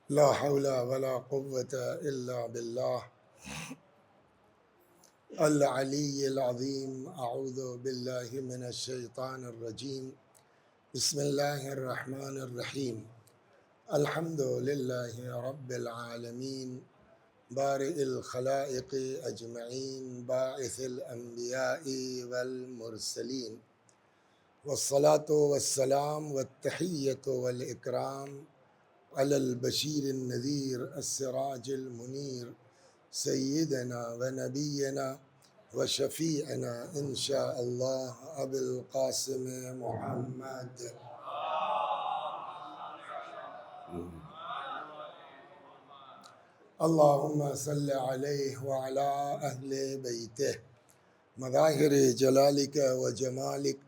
لا حول ولا قوة إلا بالله العلي العظيم. أعوذ بالله من الشيطان الرجيم. بسم الله الرحمن الرحيم. الحمد لله رب العالمين، بارئ الخلائق أجمعين، باعث الأنبياء والمرسلين، والصلاة والسلام والتحية والإكرام على البشير النذير السراج المنير سيدنا ونبينا وشفيعنا إن شاء الله أبي القاسم محمد. اللهم صل عليه وعلى أهل بيته مظاهر جلالك وجمالك،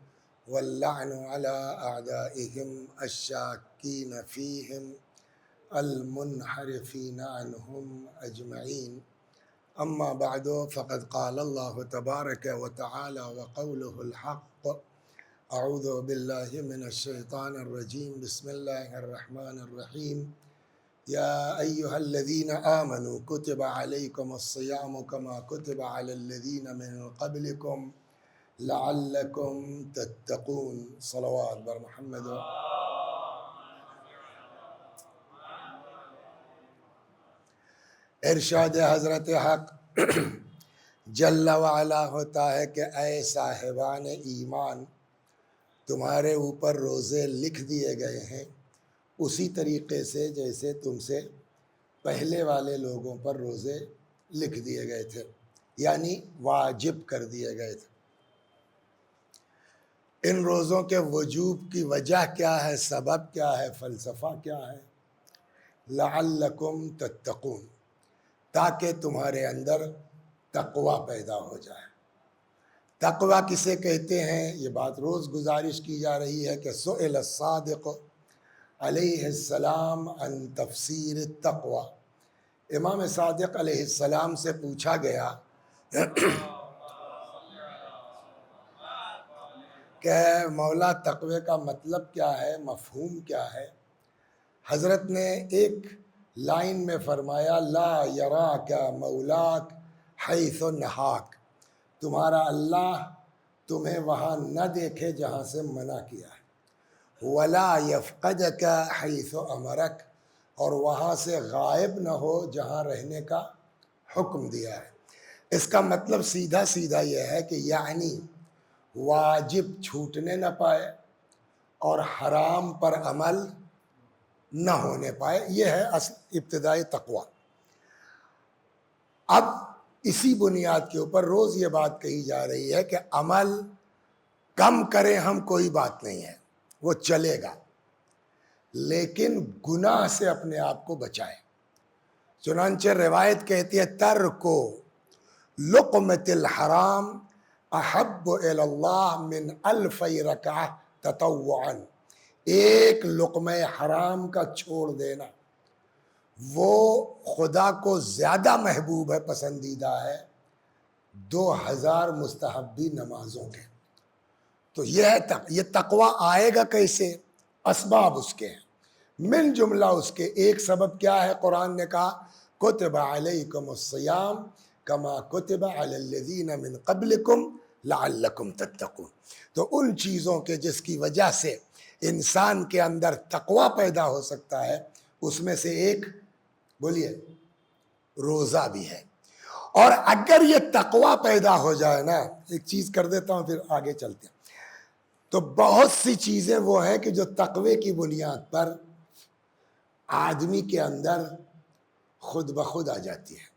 واللعن على أعدائهم الشاكين فيهم المنحرفين عنهم أجمعين. أما بعد، فقد قال الله تبارك وتعالى وقوله الحق. أعوذ بالله من الشيطان الرجيم. بسم الله الرحمن الرحيم. يا أيها الذين آمنوا كتب عليكم الصيام كما كتب على الذين من قبلكم لعلكم تتقون. صلوات بر محمد. ارشاد حضرت حق جل وعلا ہوتا ہے کہ اے صاحبان ایمان، تمہارے اوپر روزے لکھ دیے گئے ہیں اسی طریقے سے جیسے تم سے پہلے والے لوگوں پر روزے لکھ دیے گئے تھے، یعنی واجب کر دیے گئے تھے۔ ان روزوں کے وجوب کی وجہ کیا ہے، سبب کیا ہے، فلسفہ کیا ہے؟ لعلکم تتقون، تاکہ تمہارے اندر تقوی پیدا ہو جائے۔ تقوی کسے کہتے ہیں؟ یہ بات روز گزارش کی جا رہی ہے کہ سئل الصادق علیہ السلام عن تفسیر التقوی، امام صادق علیہ السلام سے پوچھا گیا کہ مولا تقوی کا مطلب کیا ہے، مفہوم کیا ہے؟ حضرت نے ایک لائن میں فرمایا لا یراک مولاک حیث نہاک، تمہارا اللہ تمہیں وہاں نہ دیکھے جہاں سے منع کیا ہے، ولا یفقدک حیث امرک، اور وہاں سے غائب نہ ہو جہاں رہنے کا حکم دیا ہے۔ اس کا مطلب سیدھا سیدھا یہ ہے کہ یعنی واجب چھوٹنے نہ پائے اور حرام پر عمل نہ ہونے پائے، یہ ہے ابتدائی تقوی۔ اب اسی بنیاد کے اوپر روز یہ بات کہی جا رہی ہے کہ عمل کم کریں ہم، کوئی بات نہیں ہے، وہ چلے گا، لیکن گناہ سے اپنے آپ کو بچائے۔ چنانچہ روایت کہتی ہے ترکو لقمۃ الحرام احب الی اللہ من الف رکعہ تطوعا، ایک لقمہ حرام کا چھوڑ دینا وہ خدا کو زیادہ محبوب ہے، پسندیدہ ہے 2000 مستحبی نمازوں کے۔ تو یہ تقوی آئے گا کیسے؟ اسباب اس کے ہیں، من جملہ اس کے ایک سبب کیا ہے؟ قرآن نے کہا کتب علیکم الصیام کما کتب علی الذین من قبلکم لعلکم تتقون۔ تو ان چیزوں کے جس کی وجہ سے انسان کے اندر تقوی پیدا ہو سکتا ہے، اس میں سے ایک بولیے روزہ بھی ہے۔ اور اگر یہ تقوی پیدا ہو جائے نا، ایک چیز کر دیتا ہوں پھر آگے چلتے ہیں، تو بہت سی چیزیں وہ ہیں کہ جو تقوی کی بنیاد پر آدمی کے اندر خود بخود آ جاتی ہے،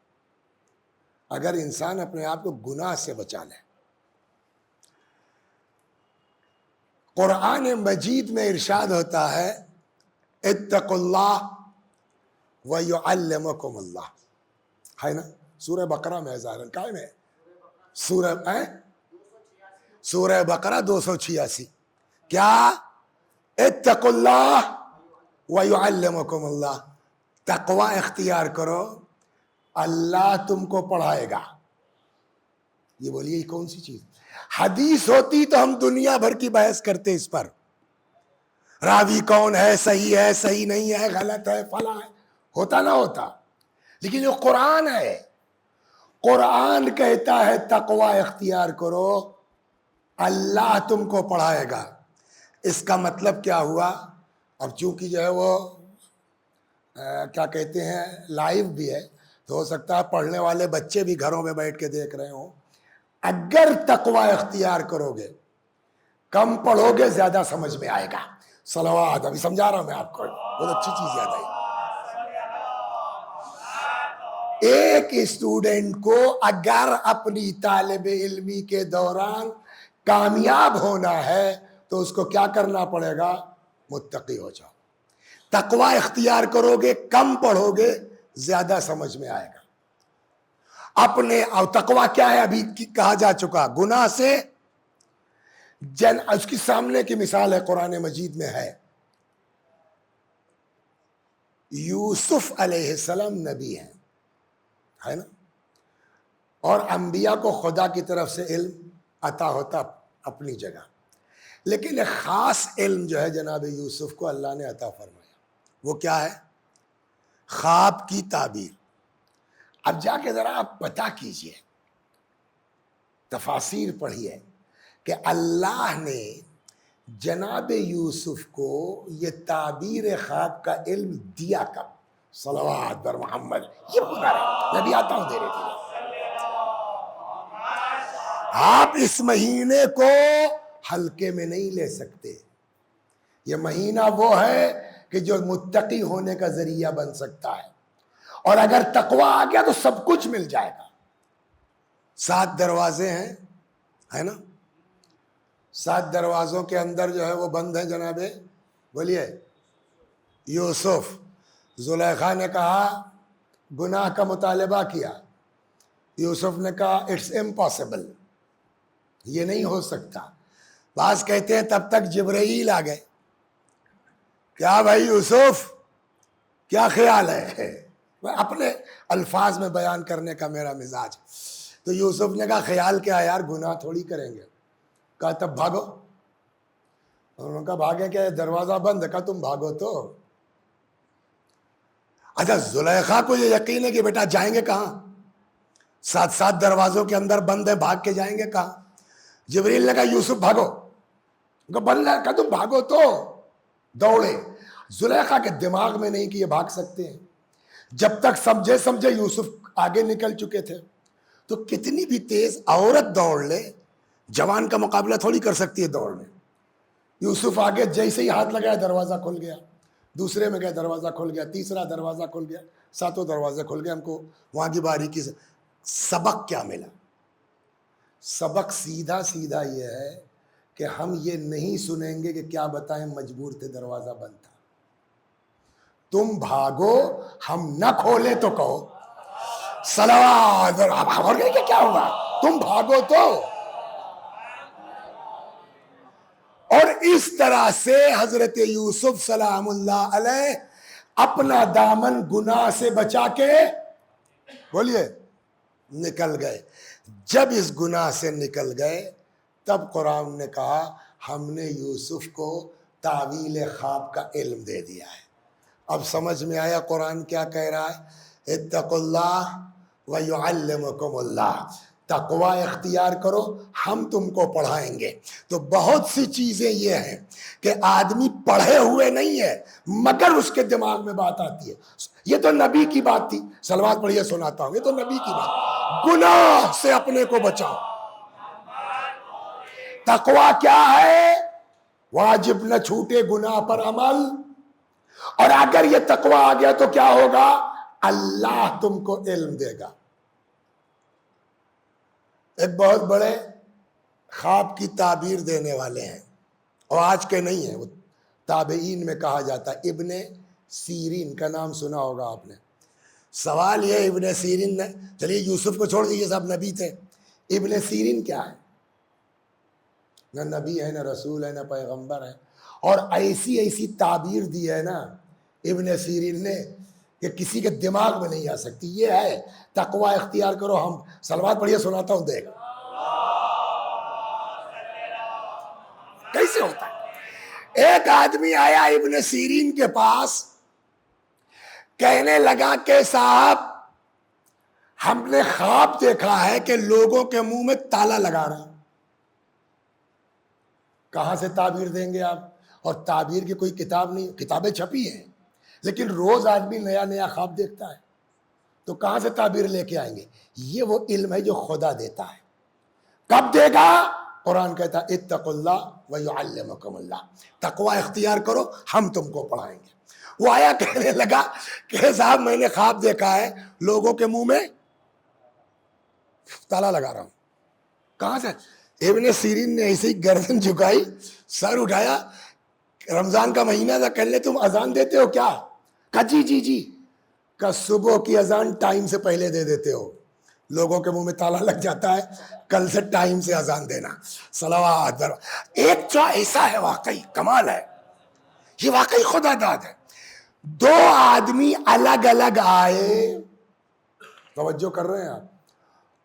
اگر انسان اپنے آپ کو گناہ سے بچا لے۔ قرآن مجید میں ارشاد ہوتا ہے اتقوا اللہ وَيُعَلِّمُكُمُ اللہ، ہے نا؟ سورہ بقرہ میں ظاہراً قائم ہے، سورہ بقرہ 286، کیا؟ اتقوا اللہ وَيُعَلِّمُكُمُ اللہ، تقوی اختیار کرو، اللہ تم کو پڑھائے گا۔ یہ بولیے یہ کون سی چیز؟ حدیث ہوتی تو ہم دنیا بھر کی بحث کرتے اس پر، راوی کون ہے، صحیح ہے، صحیح نہیں ہے، غلط ہے، فلاں ہے، ہوتا نہ ہوتا. لیکن جو قرآن ہے، قرآن کہتا ہے تقوی اختیار کرو، اللہ تم کو پڑھائے گا. اس کا مطلب کیا ہوا؟ اب چونکہ جو ہے وہ کیا کہتے ہیں لائیو بھی ہے، تو ہو سکتا ہے پڑھنے والے بچے بھی گھروں میں بیٹھ کے دیکھ رہے ہوں. اگر تقوی اختیار کرو گے، کم پڑھو گے، زیادہ سمجھ میں آئے گا. صلوات. ابھی سمجھا رہا ہوں میں آپ کو، بہت اچھی چیز یاد آئی. ایک اسٹوڈنٹ کو اگر اپنی طالب علمی کے دوران کامیاب ہونا ہے تو اس کو کیا کرنا پڑے گا؟ متقی ہو جاؤ. تقوی اختیار کرو گے، کم پڑھو گے، زیادہ سمجھ میں آئے گا. اور تقوی کیا ہے؟ ابھی کہا جا چکا، گناہ سے اس کی سامنے کی مثال ہے قرآن مجید میں ہے. یوسف علیہ السلام نبی ہیں، ہے نا، اور انبیاء کو خدا کی طرف سے علم عطا ہوتا اپنی جگہ، لیکن ایک خاص علم جو ہے جناب یوسف کو اللہ نے عطا فرمایا. وہ کیا ہے؟ خواب کی تعبیر. اب جا کے ذرا آپ پتہ کیجئے، تفاسیر پڑھیے کہ اللہ نے جناب یوسف کو یہ تعبیر خواب کا علم دیا کب؟ صلوات بر محمد. یہ پورا ہے، میں بھی آتا ہوں دھیرے دھیرے. آپ اس مہینے کو ہلکے میں نہیں لے سکتے. یہ مہینہ وہ ہے کہ جو متقی ہونے کا ذریعہ بن سکتا ہے، اور اگر تقوی آ گیا تو سب کچھ مل جائے گا. 7 دروازے ہیں، ہے نا، 7 دروازوں کے اندر جو ہے وہ بند ہیں جناب. بولیے. یوسف. زلیخا نے کہا، گناہ کا مطالبہ کیا. یوسف نے کہا اٹس امپاسبل، یہ نہیں ہو سکتا. بعض کہتے ہیں تب تک جبرائیل آ گئے. کیا بھائی یوسف، کیا خیال ہے؟ اپنے الفاظ میں بیان کرنے کا میرا مزاج. تو یوسف نے کہا خیال کیا یار، گناہ تھوڑی کریں گے. کہا تب بھاگو. انہوں نے کہا بھاگے کیا، دروازہ بند ہے. کہا تم بھاگو تو. اچھا، زلیخا کو یہ یقین ہے کہ بیٹا جائیں گے کہاں؟ 7 دروازوں کے اندر بند ہے، بھاگ کے جائیں گے کہاں؟ جبریل نے کہا یوسف بھاگو. کہا تم بھاگو تو. دوڑے. زلیخا کے دماغ میں نہیں کہ یہ بھاگ سکتے ہیں. جب تک سمجھے یوسف آگے نکل چکے تھے. تو کتنی بھی تیز عورت دوڑ لے، جوان کا مقابلہ تھوڑی کر سکتی ہے دوڑ میں. یوسف آگے جیسے ہی ہاتھ لگایا دروازہ کھل گیا. دوسرے میں گیا دروازہ کھل گیا. تیسرا دروازہ کھل گیا. 7 دروازے کھل گئے. ہم کو وہاں کی باریکی سے سبق کیا ملا؟ سبق سیدھا یہ ہے کہ ہم یہ نہیں سنیں گے کہ کیا بتائیں مجبور تھے، دروازہ بند تھا. تم بھاگو، ہم نہ کھولے تو کہو صلوات. اور کیا ہوا؟ تم بھاگو تو. اور اس طرح سے حضرت یوسف سلام اللہ علیہ اپنا دامن گناہ سے بچا کے بولیے نکل گئے. جب اس گناہ سے نکل گئے تب قرآن نے کہا ہم نے یوسف کو تعویل خواب کا علم دے دیا ہے. اب سمجھ میں آیا قرآن کیا کہہ رہا ہے؟ اتقوا اللہ ویعلمکم اللہ. تقوی اختیار کرو، ہم تم کو پڑھائیں گے. تو بہت سی چیزیں یہ ہیں کہ آدمی پڑھے ہوئے نہیں ہے مگر اس کے دماغ میں بات آتی ہے. یہ تو نبی کی بات تھی، صلوات پڑھیے سناتا ہوں. یہ تو نبی کی بات. گناہ سے اپنے کو بچاؤ. تقوی کیا ہے؟ واجب نہ چھوٹے، گناہ پر عمل. اور اگر یہ تقوی آ گیا تو کیا ہوگا؟ اللہ تم کو علم دے گا. ایک بہت بڑے خواب کی تعبیر دینے والے ہیں، اور آج کے نہیں ہیں، وہ تابعین میں کہا جاتا ہے. ابن سیرین کا نام سنا ہوگا آپ نے. سوال یہ ابن سیرین نے، چلیے یوسف کو چھوڑ دیجیے، صاحب نبی تھے. ابن سیرین کیا ہے؟ نہ نبی ہے، نہ رسول ہے، نہ پیغمبر ہے. اور ایسی تعبیر دی ہے نا ابن سیرین نے کہ کسی کے دماغ میں نہیں آ سکتی. یہ ہے تقوی اختیار کرو. ہم صلوات پڑھیے سناتا ہوں، دیکھ کیسے ہوتا ہے. ایک آدمی آیا ابن سیرین کے پاس، کہنے لگا کہ صاحب ہم نے خواب دیکھا ہے کہ لوگوں کے منہ میں تالا لگا رہے ہیں. کہاں سے تعبیر دیں گے آپ؟ اور تعبیر کی کوئی کتاب نہیں، کتابیں چھپی ہیں لیکن روز آدمی نیا نیا خواب دیکھتا ہے، تو کہاں سے تعبیر لے کے آئیں گے؟ یہ وہ علم ہے جو خدا دیتا ہے. کب دے گا؟ قرآن کہتا ہے اتقوا اللہ ویعلمکم اللہ، تقوی اختیار کرو ہم تم کو پڑھائیں گے. وہ آیا کہنے لگا کہ صاحب میں نے خواب دیکھا ہے لوگوں کے منہ میں تالا لگا رہا ہوں. کہاں سے؟ ابن سیرین نے ایسی گردن جھکائی، سر اٹھایا، رمضان کا مہینہ تھا، کہنے تم اذان دیتے ہو کیا؟ کہا جی جی جی. کہ صبح کی اذان ٹائم سے پہلے دے دیتے ہو، لوگوں کے منہ میں تالا لگ جاتا ہے، کل سے ٹائم سے اذان دینا. صلوات. ایک جو ایسا ہے واقعی کمال ہے، یہ واقعی خدا داد ہے. دو آدمی الگ الگ آئے، توجہ کر رہے ہیں آپ،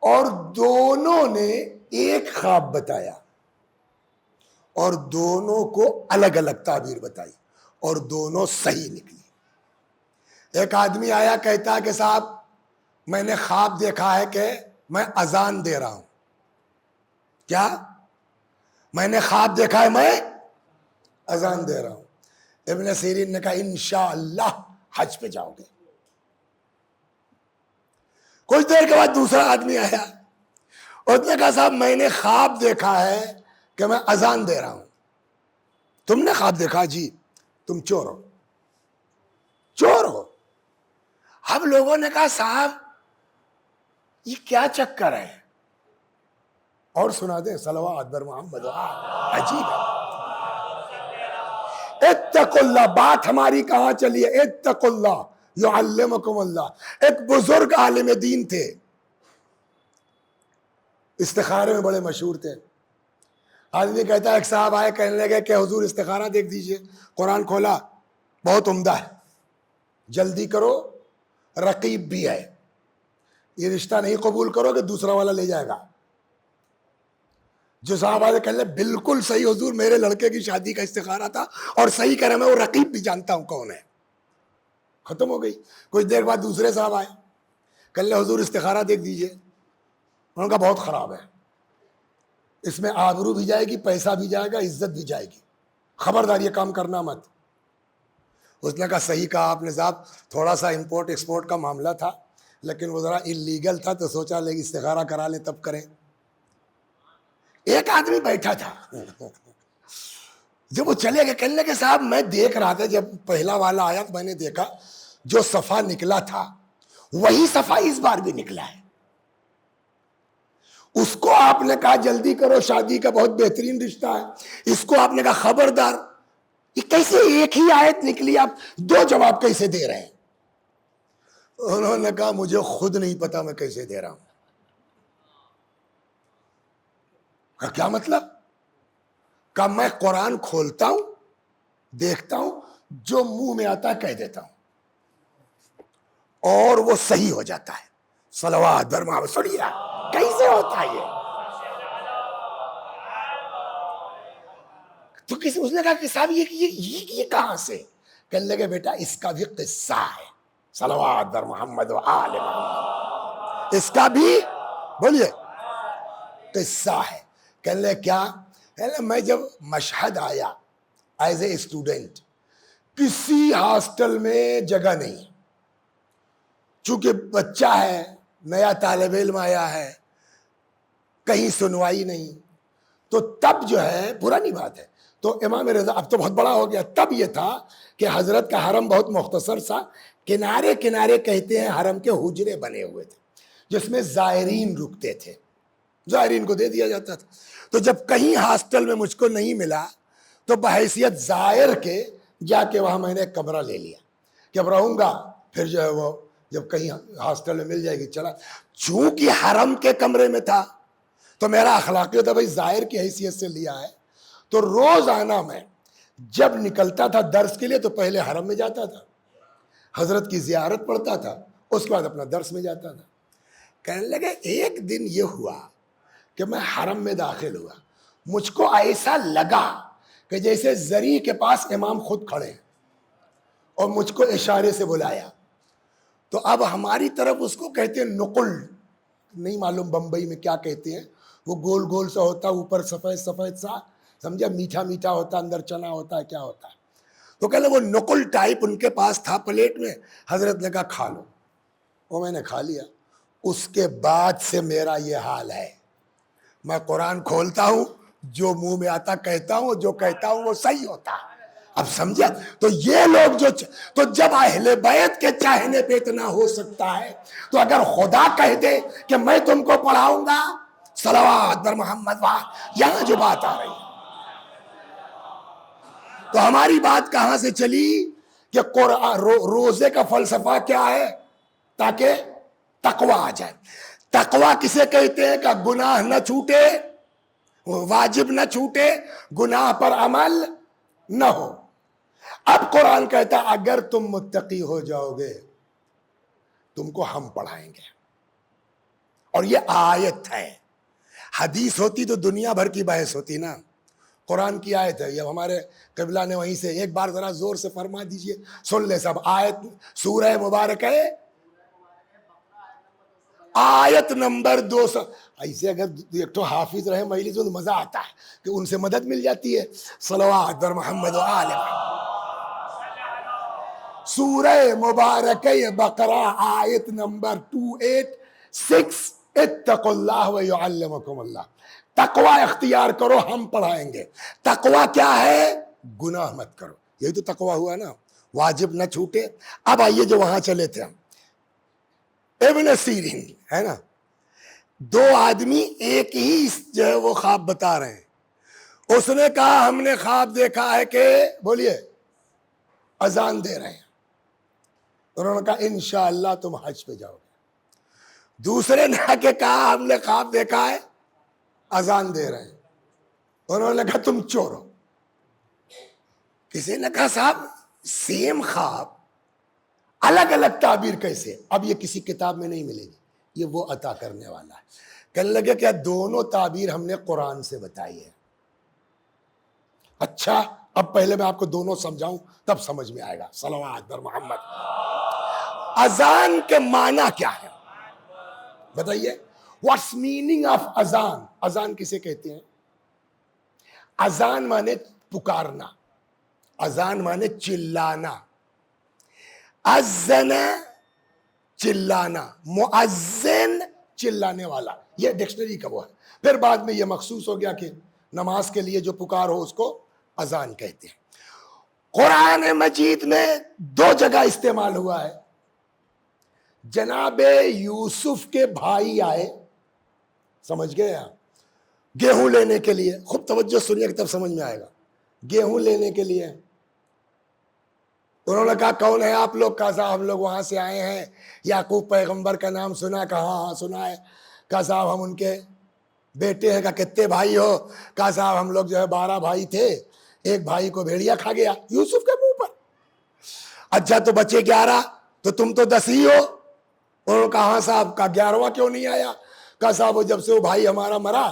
اور دونوں نے ایک خواب بتایا اور دونوں کو الگ الگ تعبیر بتائی اور دونوں صحیح نکلی. ایک آدمی آیا کہتا کہ صاحب میں نے خواب دیکھا ہے کہ میں اذان دے رہا ہوں. کیا؟ میں نے خواب دیکھا ہے میں اذان دے رہا ہوں. ابن سیرین نے کہا انشاءاللہ حج پہ جاؤ گے. کچھ دیر کے بعد دوسرا آدمی آیا، اس نے کہا صاحب میں نے خواب دیکھا ہے کہ میں اذان دے رہا ہوں. تم نے خواب دیکھا؟ جی. تم چور ہو. چور ہو. اب لوگوں نے کہا صاحب یہ کیا چکر ہے؟ اور سنا دیں صلوات بر محمد. عجیب ہے. اتقوا اللہ، بات ہماری کہاں چلی ہے؟ اتقوا اللہ یعلمکم اللہ. ایک بزرگ عالم دین تھے، استخارے میں بڑے مشہور تھے. آدمی کہتا ہے ایک صاحب آئے کہنے لگے کہ حضور استخارہ دیکھ دیجئے. قرآن کھولا، بہت عمدہ ہے، جلدی کرو، رقیب بھی ہے، یہ رشتہ نہیں قبول کرو کہ دوسرا والا لے جائے گا. جو صاحب آئے کہنے لگے بالکل صحیح حضور، میرے لڑکے کی شادی کا استخارہ تھا اور صحیح کرے، میں وہ رقیب بھی جانتا ہوں کون ہے. ختم ہو گئی. کچھ دیر بعد دوسرے صاحب آئے، کہنے لگے حضور استخارہ دیکھ دیجئے. انہوں نے کہا بہت خراب ہے، اس میں آبرو بھی جائے گی، پیسہ بھی جائے گا، عزت بھی جائے گی، خبردار یہ کام کرنا مت. اس نے کہا صحیح کہا آپ نے صاحب، تھوڑا سا امپورٹ ایکسپورٹ کا معاملہ تھا لیکن وہ ذرا انلیگل تھا تو سوچا لے استخارہ کرا لیں تب کریں. ایک آدمی بیٹھا تھا، جب وہ چلے گئے کہنے لگے صاحب میں دیکھ رہا تھا، جب پہلا والا آیا تو میں نے دیکھا جو صفحہ نکلا تھا وہی صفحہ اس بار بھی نکلا ہے. اس کو آپ نے کہا جلدی کرو، شادی کا بہت بہترین رشتہ ہے، اس کو آپ نے کہا خبردار. یہ کیسے ایک ہی آیت نکلی، آپ دو جواب کیسے دے رہے ہیں؟ انہوں نے کہا مجھے خود نہیں پتا میں کیسے دے رہا ہوں. کہا کیا مطلب؟ کہا میں قرآن کھولتا ہوں، دیکھتا ہوں، جو منہ میں آتا ہے کہہ دیتا ہوں اور وہ صحیح ہو جاتا ہے. صلوات بر محمد. سنیے کیسے ہوتا ہے یہ؟ تو کسی اس نے کہا کہ صاحب یہ کہاں سے؟ کہنے لگے بیٹا اس کا بھی قصہ ہے. صلوات بر محمد و آل محمد. اس کا بھی بولیے قصہ ہے. کہنے لگے کیا؟ کہنے لگے میں جب مشہد آیا ایز اے اسٹوڈنٹ، کسی ہاسٹل میں جگہ نہیں، چونکہ بچہ ہے، نیا طالب علم آیا ہے، کہیں سنوائی نہیں. تو تب جو ہے پرانی بات ہے، تو امام رضا اب تو بہت بڑا ہو گیا، تب یہ تھا کہ حضرت کا حرم بہت مختصر سا، کنارے کنارے کہتے ہیں حرم کے حجرے بنے ہوئے تھے جس میں زائرین رکتے تھے، زائرین کو دے دیا جاتا تھا. تو جب کہیں ہاسٹل میں مجھ کو نہیں ملا تو بحیثیت زائر کے جا کے وہاں میں نے ایک کمرہ لے لیا کہ اب رہوں گا، پھر جو ہے وہ جب کہیں ہاسٹل میں مل جائے گی چلا. چونکہ حرم کے کمرے میں تھا تو میرا اخلاقی ہوتا بھائی زائر کی حیثیت سے لیا ہے، تو روز آنا میں جب نکلتا تھا درس کے لیے تو پہلے حرم میں جاتا تھا، حضرت کی زیارت پڑھتا تھا، اس کے بعد اپنا درس میں جاتا تھا. کہنے لگے ایک دن یہ ہوا کہ میں حرم میں داخل ہوا، مجھ کو ایسا لگا کہ جیسے زری کے پاس امام خود کھڑے ہیں اور مجھ کو اشارے سے بلایا تو اب ہماری طرف اس کو کہتے ہیں نقل، نہیں معلوم بمبئی میں کیا کہتے ہیں، وہ گول گول سا ہوتا، اوپر سفید سفید سا، سمجھا، میٹھا میٹھا ہوتا، اندر چنا ہوتا ہے، کیا ہوتا ہے. تو کہہ لیں وہ نقل ٹائپ ان کے پاس تھا پلیٹ میں. حضرت نے کہا کھا لو. وہ میں نے کھا لیا. اس کے بعد سے میرا یہ حال ہے، میں قرآن کھولتا ہوں، جو منہ میں آتا کہتا ہوں، جو کہتا ہوں وہ صحیح ہوتا ہے. اب سمجھا؟ تو یہ لوگ تو جب اہل بیت کے چاہنے پہ اتنا ہو سکتا ہے، تو اگر خدا کہہ دے کہ میں تم کو پڑھاؤں گا صلوات بر محمد، یہاں جو بات آ رہی ہے، تو ہماری بات کہاں سے چلی کہ روزے کا فلسفہ کیا ہے؟ تاکہ تقوی آ جائے. تقوی کسے کہتے ہیں؟ کہ گناہ نہ چھوٹے، واجب نہ چھوٹے، گناہ پر عمل نہ ہو. اب قرآن کہتا ہے اگر تم متقی ہو جاؤ گے تم کو ہم پڑھائیں گے. اور یہ آیت ہے. حدیث ہوتی تو دنیا بھر کی بحث ہوتی نا. قرآن کی آیت ہے. یہ ہمارے قبلہ نے وہیں سے ایک بار ذرا زور سے فرما دیجئے، سن لے سب. آیت سورہ مبارک ہے، آیت نمبر 200. ایسے اگر ایک تو حافظ رہے مجلس میں تو مزہ آتا ہے کہ ان سے مدد مل جاتی ہے. صلوات بر محمد و آل محمد. سورہ مبارکہ بقرہ آیت نمبر 286. اتقوا اللہ ویعلمکم اللہ. تقوی اختیار کرو، ہم پڑھائیں گے. تقوی کیا ہے؟ گناہ مت کرو. یہی تو تقوی ہوا نا، واجب نہ چھوٹے. اب آئیے جو وہاں چلے تھے ہم، ابن سیرین ہے نا، دو آدمی ایک ہی جو ہے وہ خواب بتا رہے ہیں. اس نے کہا ہم نے خواب دیکھا ہے کہ بولیے اذان دے رہے ہیں. انہوں نے کہا انشاءاللہ تم حج پہ جاؤ گے. دوسرے نے آ کے کہا ہم نے خواب دیکھا ہے اذان دے رہے ہیں. انہوں نے کہا تم چور ہو. کسی نے کہا صاحب سیم خواب الگ الگ تعبیر کیسے؟ اب یہ کسی کتاب میں نہیں ملے گی، یہ وہ عطا کرنے والا ہے. کہنے لگے کہ دونوں تعبیر ہم نے قرآن سے بتائی ہے. اچھا اب پہلے میں آپ کو دونوں سمجھاؤں تب سمجھ میں آئے گا. صلوات بر محمد. اذان کے معنی کیا ہے بتائیے؟ واٹس میننگ آف اذان؟ اذان کسے کہتے ہیں؟ اذان مانے پکارنا، اذان مانے چلانا. اذن چلانا، مؤذن چلانے والا. یہ ڈکشنری کا وہ ہے. پھر بعد میں یہ مخصوص ہو گیا کہ نماز کے لیے جو پکار ہو اس کو اذان کہتے ہیں. قرآن مجید میں 2 جگہ استعمال ہوا ہے. جناب یوسف کے بھائی آئے، سمجھ گئے آپ، گیہوں لینے کے لیے. خوب توجہ سنیے تب سمجھ میں آئے گا. گیہوں لینے کے لیے انہوں نے کہا کون ہے آپ لوگ؟ کہا صاحب ہم لوگ وہاں سے آئے ہیں، یعقوب پیغمبر کا نام سنا؟ کہا ہاں سنا ہے. کہا صاحب ہم ان کے بیٹے ہیں. کہا کتنے بھائی ہو؟ کہا صاحب ہم لوگ جو ہے 12 بھائی تھے، ایک بھائی کو بھیڑیا کھا گیا یوسف کے منہ پر. اچھا تو بچے 11، تو تم تو 10 ہی ہو. انہوں نے کہا ہاں صاحب. کہا 11واں کیوں نہیں آیا؟ کہا صاحب وہ جب سے وہ بھائی ہمارا مرا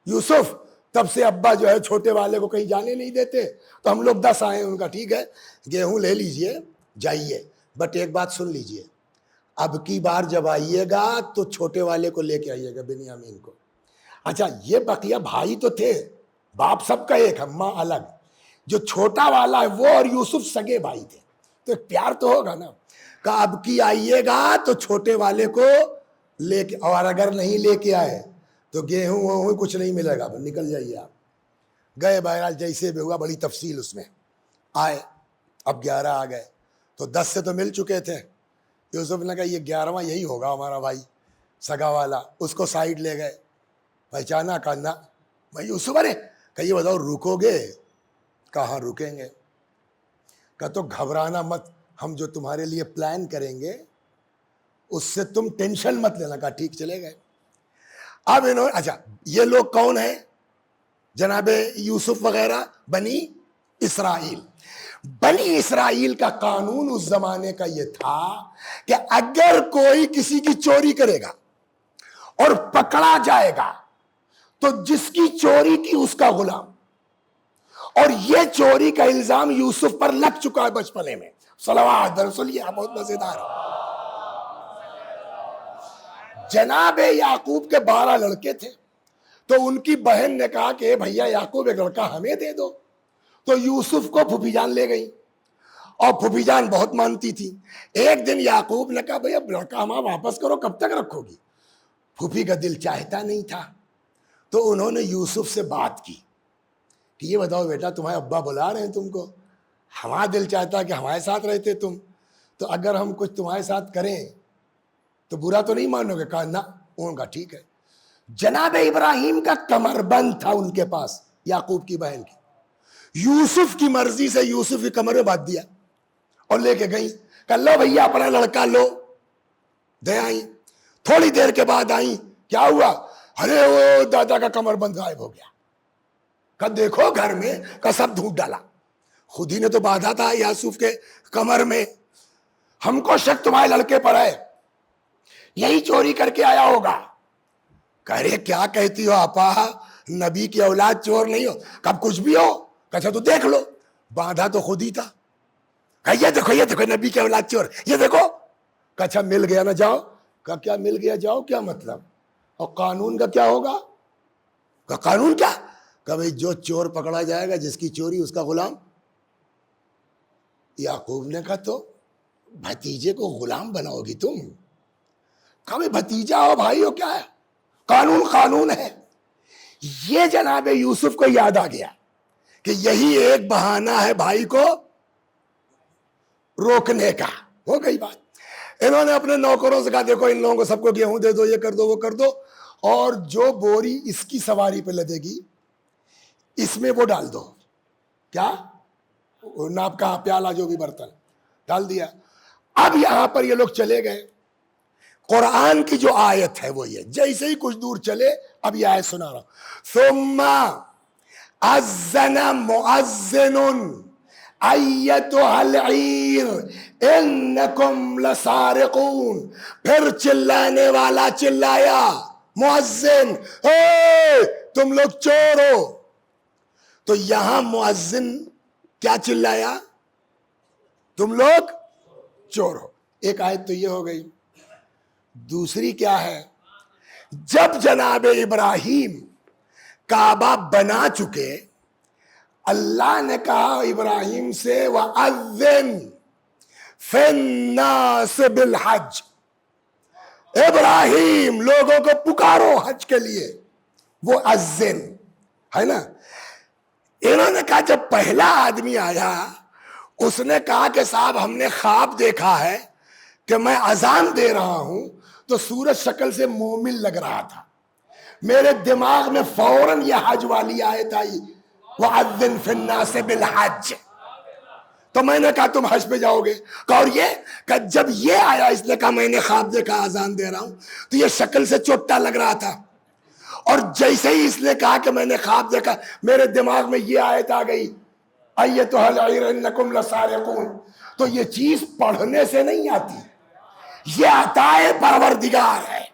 یوسف تب سے ابا جو ہے چھوٹے والے کو کہیں جانے نہیں دیتے، تو ہم لوگ 10 آئے. ان کا ٹھیک ہے گیہوں لے لیجئے جائیے، بٹ ایک بات سن لیجئے، اب کی بار جب آئیے گا تو چھوٹے والے کو لے کے آئیے گا، بنیامین کو. اچھا یہ بقیہ بھائی تو تھے، باپ سب کا ایک ہے، ماں الگ. جو چھوٹا والا ہے وہ اور یوسف سگے بھائی تھے، تو ایک پیار تو ہوگا نا. کہا اب کی آئیے گا تو چھوٹے والے کو لے کے، اور اگر نہیں لے کے آئے تو گیہوں وہوں کچھ نہیں ملے گا، نکل جائیے آپ. گئے بہرحال جیسے بھی ہوا، بڑی تفصیل اس میں آئے. اب 11 آ گئے تو 10 سے تو مل چکے تھے. یوسف نے کہا یہ 11واں یہی ہوگا ہمارا بھائی سگا والا. اس کو سائڈ لے گئے، پہچانا؟ کہنا بھائی یوسف. ارے کہ یہ بتاؤ رکو گے؟ کہاں رکیں گے. کہ تو گھبرانا مت، ہم جو تمہارے لیے پلان کریں گے اس سے تم ٹینشن مت لینا. کہا ٹھیک. چلے گئے. اب انہوں نے، اچھا یہ لوگ کون ہیں؟ جناب یوسف وغیرہ بنی اسرائیل. بنی اسرائیل کا قانون اس زمانے کا یہ تھا کہ اگر کوئی کسی کی چوری کرے گا اور پکڑا جائے گا تو جس کی چوری کی اس کا غلام. اور یہ چوری کا الزام یوسف پر لگ چکا ہے بچپنے میں. صلوات رسول. یہ بہت مزیدار ہے. جناب یعقوب کے 12 لڑکے تھے، تو ان کی بہن نے کہا کہ بھیا یعقوب ایک لڑکا ہمیں دے دو، تو یوسف کو پھوپھی جان لے گئی، اور پھوپھی جان بہت مانتی تھی۔ ایک دن یعقوب نے کہا بھئی اب لڑکا ہمارا واپس کرو، کب تک رکھو گی؟ پھوپھی کا دل چاہتا نہیں تھا، تو انہوں نے یوسف سے بات کی کہ یہ بتاؤ بیٹا تمہارے ابا بلا رہے ہیں تم کو، ہمارا دل چاہتا ہے کہ ہمارے ساتھ رہتے تم، تو اگر ہم کچھ تمہارے ساتھ کریں تو برا تو نہیں مانو گے؟ کہا نہ۔ انہوں نے کہا ٹھیک ہے۔ جناب ابراہیم کا کمر بند تھا ان کے پاس، یعقوب کی بہن کی، یوسف کی مرضی سے یوسف کی کمر میں باندھ دیا اور لے کے گئی، کہ لو بھیا اپنا لڑکا لو، دے آئی۔ تھوڑی دیر کے بعد آئی، کیا ہوا؟ ارے وہ دادا کا کمر بند غائب ہو گیا۔ کہ دیکھو گھر میں، کہ سب ڈھونڈ ڈالا، خود ہی نے تو باندھا تھا یوسف کے کمر میں، ہم کو شک تمہارے لڑکے پر ہے، یہی چوری کر کے آیا ہوگا۔ کہہ رہے کیا کہتی ہو آپا، نبی کی اولاد چور نہیں ہو، کب کچھ بھی ہو۔ کہا تو دیکھ لو، باندھا تو خود ہی تھا۔ کہا یہ دیکھو نبی کی اولاد چور، یہ دیکھو۔ کہا اچھا مل گیا نا جاؤ۔ کہا کیا مل گیا جاؤ کیا مطلب؟ اور قانون کا کیا ہوگا؟ کہا قانون کیا؟ کہ بھئی جو چور پکڑا جائے گا، جس کی چوری اس کا غلام۔ یعقوب نے کہا تو بھتیجے کو غلام بناؤ گی تم؟ کہا بھئی بھتیجا ہو بھائی ہو، کیا ہے، قانون قانون ہے۔ یہ جناب یوسف کو یاد آ گیا کہ یہی ایک بہانہ ہے بھائی کو روکنے کا۔ ہو گئی بات۔ انہوں نے اپنے نوکروں سے کہا دیکھو ان لوگوں کو سب کو گیہوں دے دو، یہ کر دو وہ کر دو، اور جو بوری اس کی سواری پہ لدے گی اس میں وہ ڈال دو، کیا ناپ کا پیالہ جو بھی برتن ڈال دیا۔ اب یہاں پر یہ لوگ چلے گئے، قرآن کی جو آیت ہے وہ یہ، جیسے ہی کچھ دور چلے، اب یہ آیت سنا رہا ہوں، ثم اذن مؤذن ایتها العیر انکم لسارقون۔ پھر چلانے والا چلایا، مؤذن، اے تم لوگ چور ہو۔ تو یہاں مؤذن کیا چلایا؟ تم لوگ چور ہو۔ ایک آیت تو یہ ہو گئی۔ دوسری کیا ہے؟ جب جناب ابراہیم کعبہ بنا چکے، اللہ نے کہا ابراہیم سے وَأَذِّن فِي النَّاسِ بِالْحَجِّ، ابراہیم لوگوں کو پکارو حج کے لیے، وہ اذن ہے نا۔ انہوں نے کہا جب پہلا آدمی آیا اس نے کہا کہ صاحب ہم نے خواب دیکھا ہے کہ میں اذان دے رہا ہوں، تو سورج شکل سے مومن لگ رہا تھا، میرے دماغ میں فوراً یہ حج والی آیت آئی وَأَذِّن فِي النَّاسِ بِالْحَجِّ، تو میں نے کہا تم حج پہ جاؤ گے۔ اور یہ کہ جب یہ آیا اس نے کہا میں نے خواب دیکھا اذان دے رہا ہوں، تو یہ شکل سے چوٹا لگ رہا تھا، اور جیسے ہی اس نے کہا کہ میں نے خواب دیکھا، میرے دماغ میں یہ آیت آ گئی ایتھا العیر انکم لسارقون۔ تو یہ چیز پڑھنے سے نہیں آتی، یہ عطا پروردگار ہے۔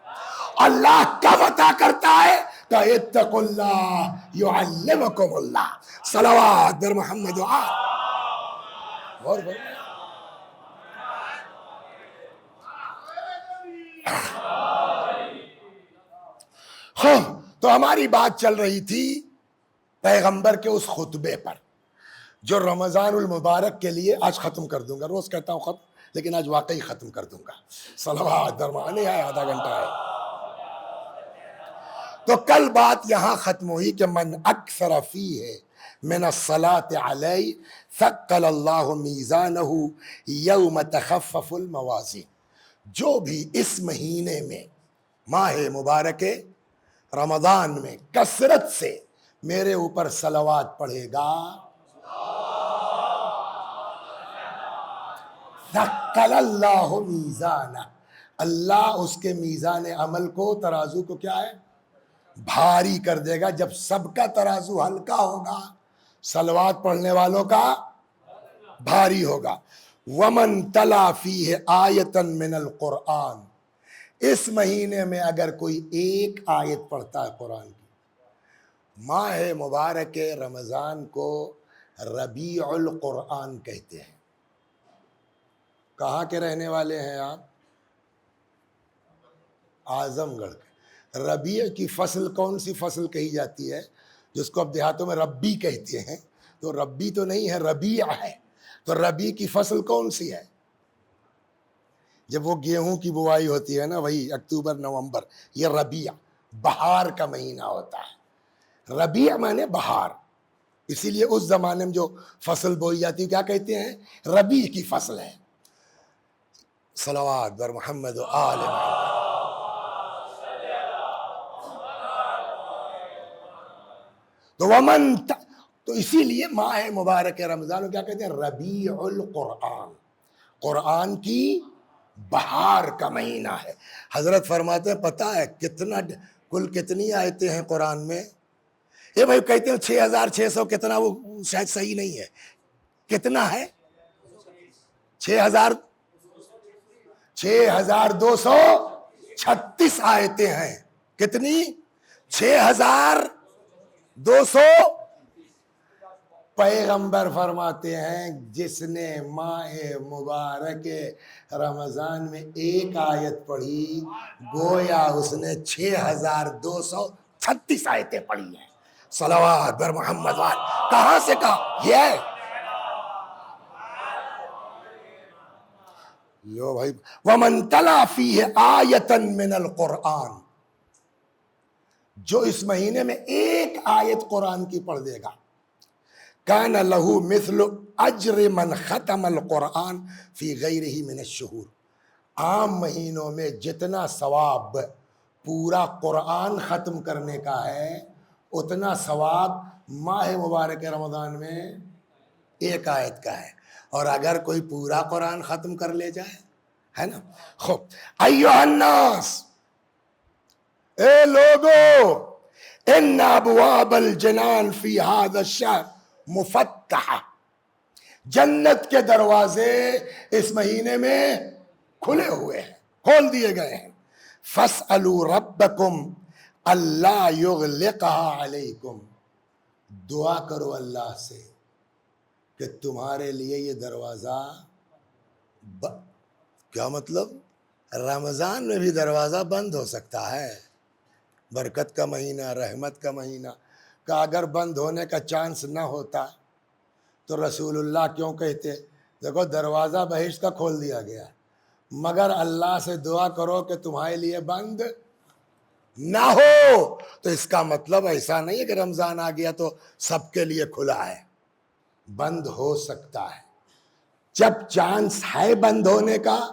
اللہ کب عطا کرتا ہے؟ کہ اتقوا اللہ یعلمکم اللہ۔ صلوات بر محمد ہاں، تو ہماری بات چل رہی تھی پیغمبر کے اس خطبے پر جو رمضان المبارک کے لیے آج ختم کر دوں گا، روز کہتا ہوں ختم، لیکن آج واقعی ختم کر دوں گا۔ صلوات درمانے ہے، آدھا گھنٹہ ہے۔ تو کل بات یہاں ختم ہوئی کہ من اکثر فیہ من الصلاة علی ثقل اللہ میزانہ یوم تخفف الموازین۔ جو بھی اس مہینے میں، ماہ مبارک رمضان میں کثرت سے میرے اوپر صلوات پڑھے گا، ثقل اللہ میزانہ، اللہ اس کے میزان عمل کو، ترازو کو کیا ہے؟ بھاری کر دے گا۔ جب سب کا ترازو ہلکا ہوگا، صلوات پڑھنے والوں کا بھاری ہوگا۔ ومن تلا فیہ آیتا من القرآن، اس مہینے میں اگر کوئی ایک آیت پڑھتا ہے قرآن کی، ماہ مبارک رمضان کو ربیع القرآن کہتے ہیں۔ کہاں کے رہنے والے ہیں آپ؟ اعظم گڑھ کے ربیع کی فصل کون سی فصل کہی جاتی ہے جس کو اب دیہاتوں میں ربی کہتے ہیں؟ تو ربی تو نہیں ہے، ربیع ہے۔ تو ربیع کی فصل کون سی ہے؟ جب وہ گیہوں کی بوائی ہوتی ہے نا، وہی اکتوبر نومبر، یہ ربیع بہار کا مہینہ ہوتا ہے۔ ربیع مانے بہار، اسی لیے اس زمانے میں جو فصل بوئی جاتی ہے کیا کہتے ہیں؟ ربیع کی فصل ہے۔ صلوات بر محمد و آل محمد۔ تو اسی لیے ماہ مبارک رمضان کو کیا کہتے ہیں؟ ربیع القرآن، قرآن کی بہار کا مہینہ ہے۔ حضرت فرماتے ہیں پتہ ہے کل کتنی آیتیں ہیں قرآن میں؟ یہ بھائی کہتے ہیں 6600 کتنا، وہ شاید صحیح نہیں ہے۔ کتنا ہے؟ 6236 آیتیں ہیں۔ کتنی؟ 6200۔ پیغمبر فرماتے ہیں جس نے ماہ مبارک رمضان میں ایک آیت پڑھی گویا اس نے 6236 آیتیں پڑھی ہیں۔ صلوات بر محمد وال۔ کہاں سے کہا یہ ہے؟ لو بھائی، وَمَن تَلَا فِيهِ آیَةً مِّنَ الْقُرْآنِ، جو اس مہینے میں ایک آیت قرآن کی پڑھ دے گا، کَانَ لَهُ مِثْلُ أَجْرِ مَنْ خَتَمَ الْقُرْآنِ فِي غَيْرِهِ مِنَ الشُّهُورِ، عام مہینوں میں جتنا ثواب پورا قرآن ختم کرنے کا ہے اتنا ثواب ماہ مبارک رمضان میں ایک آیت کا ہے۔ اور اگر کوئی پورا قرآن ختم کر لے جائے، ہے نا۔ خوب، ایھا الناس، اے لوگو، ان ابواب الجنان فی ھذا الشہر مفتحہ، جنت کے دروازے اس مہینے میں کھلے ہوئے ہیں، کھول دیے گئے ہیں۔ فاسألوا ربکم اللہ یغلقها علیکم، دعا کرو اللہ سے کہ تمہارے لیے یہ دروازہ کیا مطلب؟ رمضان میں بھی دروازہ بند ہو سکتا ہے، برکت کا مہینہ، رحمت کا مہینہ کا اگر بند ہونے کا چانس نہ ہوتا تو رسول اللہ کیوں کہتے؟ دیکھو دروازہ بہشت کا کھول دیا گیا، مگر اللہ سے دعا کرو کہ تمہارے لیے بند نہ ہو۔ تو اس کا مطلب ایسا نہیں ہے کہ رمضان آ گیا تو سب کے لیے کھلا ہے، بند ہو سکتا ہے۔ جب چانس ہے بند ہونے کا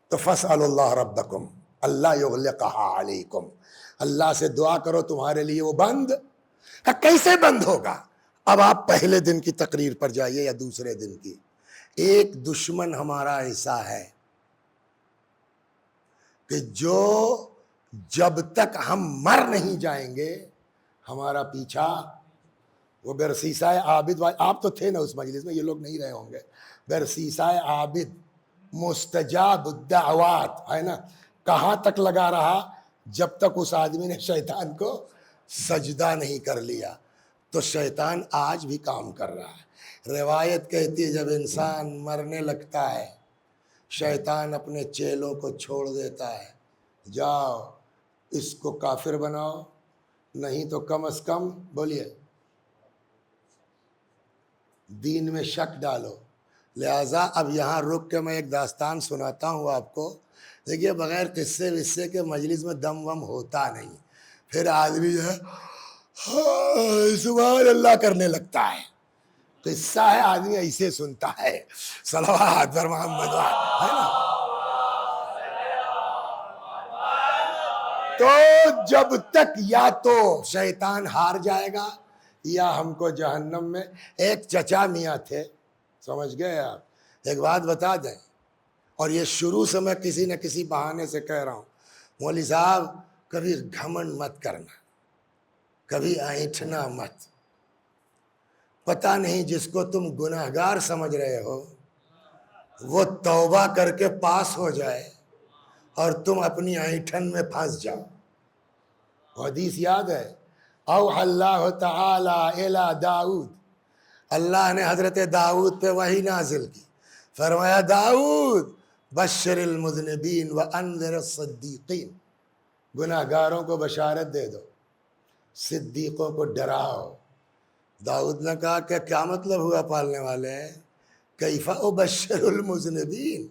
تو فاسألوا اللہ ربکم اللہ یغلقها علیکم، اللہ سے دعا کرو تمہارے لیے وہ بند۔ کیسے بند ہوگا؟ اب آپ پہلے دن کی تقریر پر جائیے یا دوسرے دن کی۔ ایک دشمن ہمارا ایسا ہے کہ جو جب تک ہم مر نہیں جائیں گے ہمارا پیچھا، وہ برسیسہ عابد، آپ تو تھے نا اس مجلس میں، یہ لوگ نہیں رہے ہوں گے، برسیسہ عابد مستجاب الدعوات ہے نا، کہاں تک لگا رہا؟ جب تک اس آدمی نے شیطان کو سجدہ نہیں کر لیا۔ تو شیطان آج بھی کام کر رہا ہے۔ روایت کہتی ہے جب انسان مرنے لگتا ہے شیطان اپنے چیلوں کو چھوڑ دیتا ہے، جاؤ اس کو کافر بناؤ، نہیں تو کم از کم بولیے دین میں شک ڈالو۔ لہٰذا اب یہاں رک کے میں ایک داستان سناتا ہوں آپ کو۔ دیکھیے بغیر قصے وصے کے مجلس میں دم وم ہوتا نہیں، پھر آدمی جو ہے سبحان اللہ کرنے لگتا ہے۔ قصہ ہے، آدمی ایسے سنتا ہے۔ صلوات بر محمد ہے نا۔ تو جب تک یا تو شیطان ہار جائے گا یا ہم کو جہنم میں۔ ایک چچا میاں تھے، سمجھ گئے آپ؟ ایک بات بتا دیں، اور یہ شروع سے میں کسی نہ کسی بہانے سے کہہ رہا ہوں، مولوی صاحب کبھی گھمنڈ مت کرنا، کبھی اینٹھنا مت۔ پتہ نہیں جس کو تم گناہگار سمجھ رہے ہو وہ توبہ کر کے پاس ہو جائے اور تم اپنی اینٹھن میں پھنس جاؤ۔ حدیث یاد ہے، اوحی اللہ تعالی الی داؤد، اللہ نے حضرت داؤد پہ وحی نازل کی، فرمایا داؤد بشر المذنبین وانذر الصدیقین، گناہگاروں کو بشارت دے دو، صدیقوں کو ڈراؤ۔ داؤد نے کہا کہ کیا مطلب ہوا پالنے والے ہیں؟ کیف ابشر المذنبین،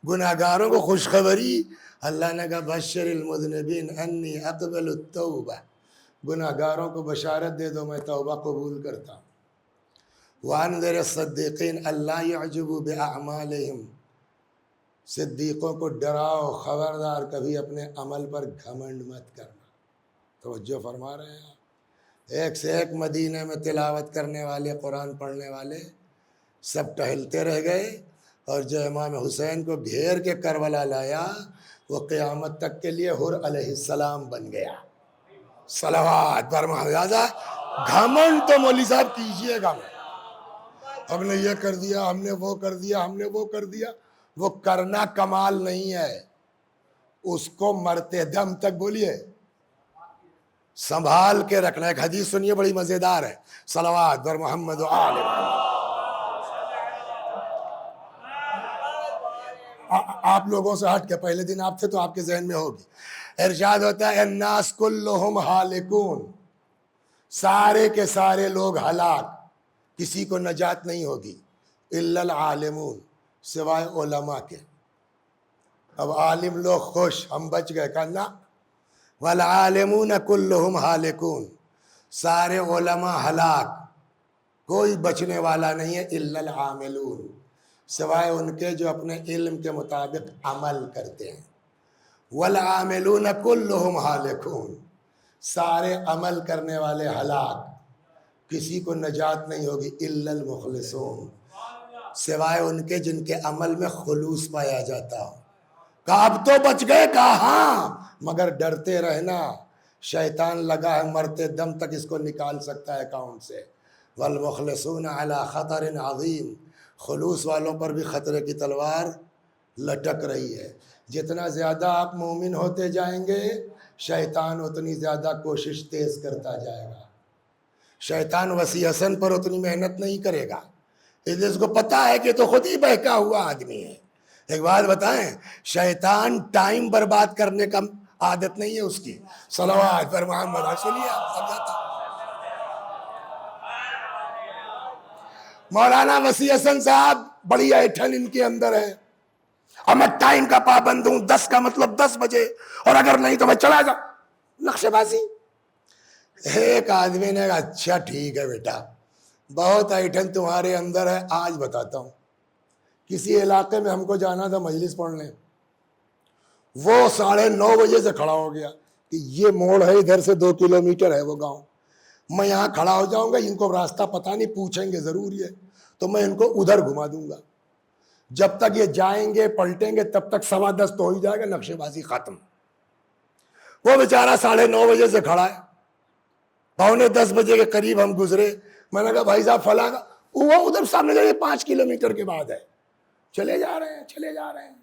گناہگاروں کو خوشخبری۔ اللہ نے کہا بشر المذنبین انی اقبل التوبہ، گناہگاروں کو بشارت دے دو میں توبہ قبول کرتا ہوں۔ وانذر الصدیقین الا یعجبوا باعمالہم، صدیقوں کو ڈراؤ، خبردار کبھی اپنے عمل پر گھمنڈ مت کرنا۔ توجہ فرما رہے ہیں آپ؟ ایک سے ایک مدینے میں تلاوت کرنے والے، قرآن پڑھنے والے سب ٹہلتے رہ گئے، اور جو امام حسین کو گھیر کے کربلا لایا وہ قیامت تک کے لیے حر علیہ السلام بن گیا۔ صلوات پر محمد۔ گھمنڈ تو مولوی صاحب کیجئے گا، ہم نے یہ کر دیا، ہم نے وہ کر دیا، ہم نے وہ کر دیا، وہ کرنا کمال نہیں ہے، اس کو مرتے دم تک بولیے سنبھال کے رکھنا۔ ایک حدیث سنیے بڑی مزیدار ہے، صلوات بر محمد و آل محمد۔ آپ لوگوں سے ہٹ کے، پہلے دن آپ تھے تو آپ کے ذہن میں ہوگی، ارشاد ہوتا ہے الناس کلہم ہالکون، سارے کے سارے لوگ ہلاک، کسی کو نجات نہیں ہوگی، الا العالمون، سوائے علماء کے۔ اب عالم لوگ خوش، ہم بچ گئے، کہنا والعالمون کلہم ہالکون، سارے علماء ہلاک، کوئی بچنے والا نہیں ہے، الا العاملون، سوائے ان کے جو اپنے علم کے مطابق عمل کرتے ہیں۔ والعاملون کلہم ہالکون، سارے عمل کرنے والے ہلاک، کسی کو نجات نہیں ہوگی، الا المخلصون، سوائے ان کے جن کے عمل میں خلوص پایا جاتا ہو۔ کہا اب تو بچ گئے، کہا ہاں، مگر ڈرتے رہنا، شیطان لگا ہے مرتے دم تک اس کو نکال سکتا ہے اکاؤنٹ سے۔ والمخلصون علی خطر عظیم، خلوص والوں پر بھی خطرے کی تلوار لٹک رہی ہے۔ جتنا زیادہ آپ مومن ہوتے جائیں گے، شیطان اتنی زیادہ کوشش تیز کرتا جائے گا۔ شیطان وسیع حسن پر اتنی محنت نہیں کرے گا، اس کو پتا ہے کہ تو خود ہی بہکا ہوا آدمی ہے۔ ایک بات بتائیں، شیطان ٹائم برباد کرنے کا عادت نہیں ہے اس کی۔ صلوات پر محمد، سنیے آپ سب جاتا۔ مولانا وسیع حسن صاحب بڑی ایٹھن ان کے اندر ہے، اور میں ٹائم کا پابند ہوں، 10 کا مطلب 10 بجے، اور اگر نہیں تو میں چلا جاؤں، نقشے بازی۔ ایک آدمی نے کہا اچھا ٹھیک ہے بیٹا، بہت ایٹھن تمہارے اندر ہے، آج بتاتا ہوں۔ کسی علاقے میں ہم کو جانا تھا مجلس پڑھنے، وہ 9:30 بجے سے کھڑا ہو گیا کہ یہ موڑ ہے، ادھر سے 2 کلومیٹر ہے وہ گاؤں، میں یہاں کھڑا ہو جاؤں گا، ان کو راستہ پتہ نہیں، پوچھیں گے ضرور یہ، تو میں ان کو ادھر گھما دوں گا۔ جب تک یہ جائیں گے پلٹیں گے تب تک 10:15 تو ہو ہی جائے گا، نقشے بازی ختم۔ وہ بیچارہ 9:30 بجے سے کھڑا ہے، 9:45 بجے کے قریب ہم گزرے، میں نے کہا بھائی صاحب فلاں کا، وہ ادھر سامنے جائے 5 کلومیٹر کے بعد ہے، چلے جا رہے ہیں چلے جا رہے ہیں۔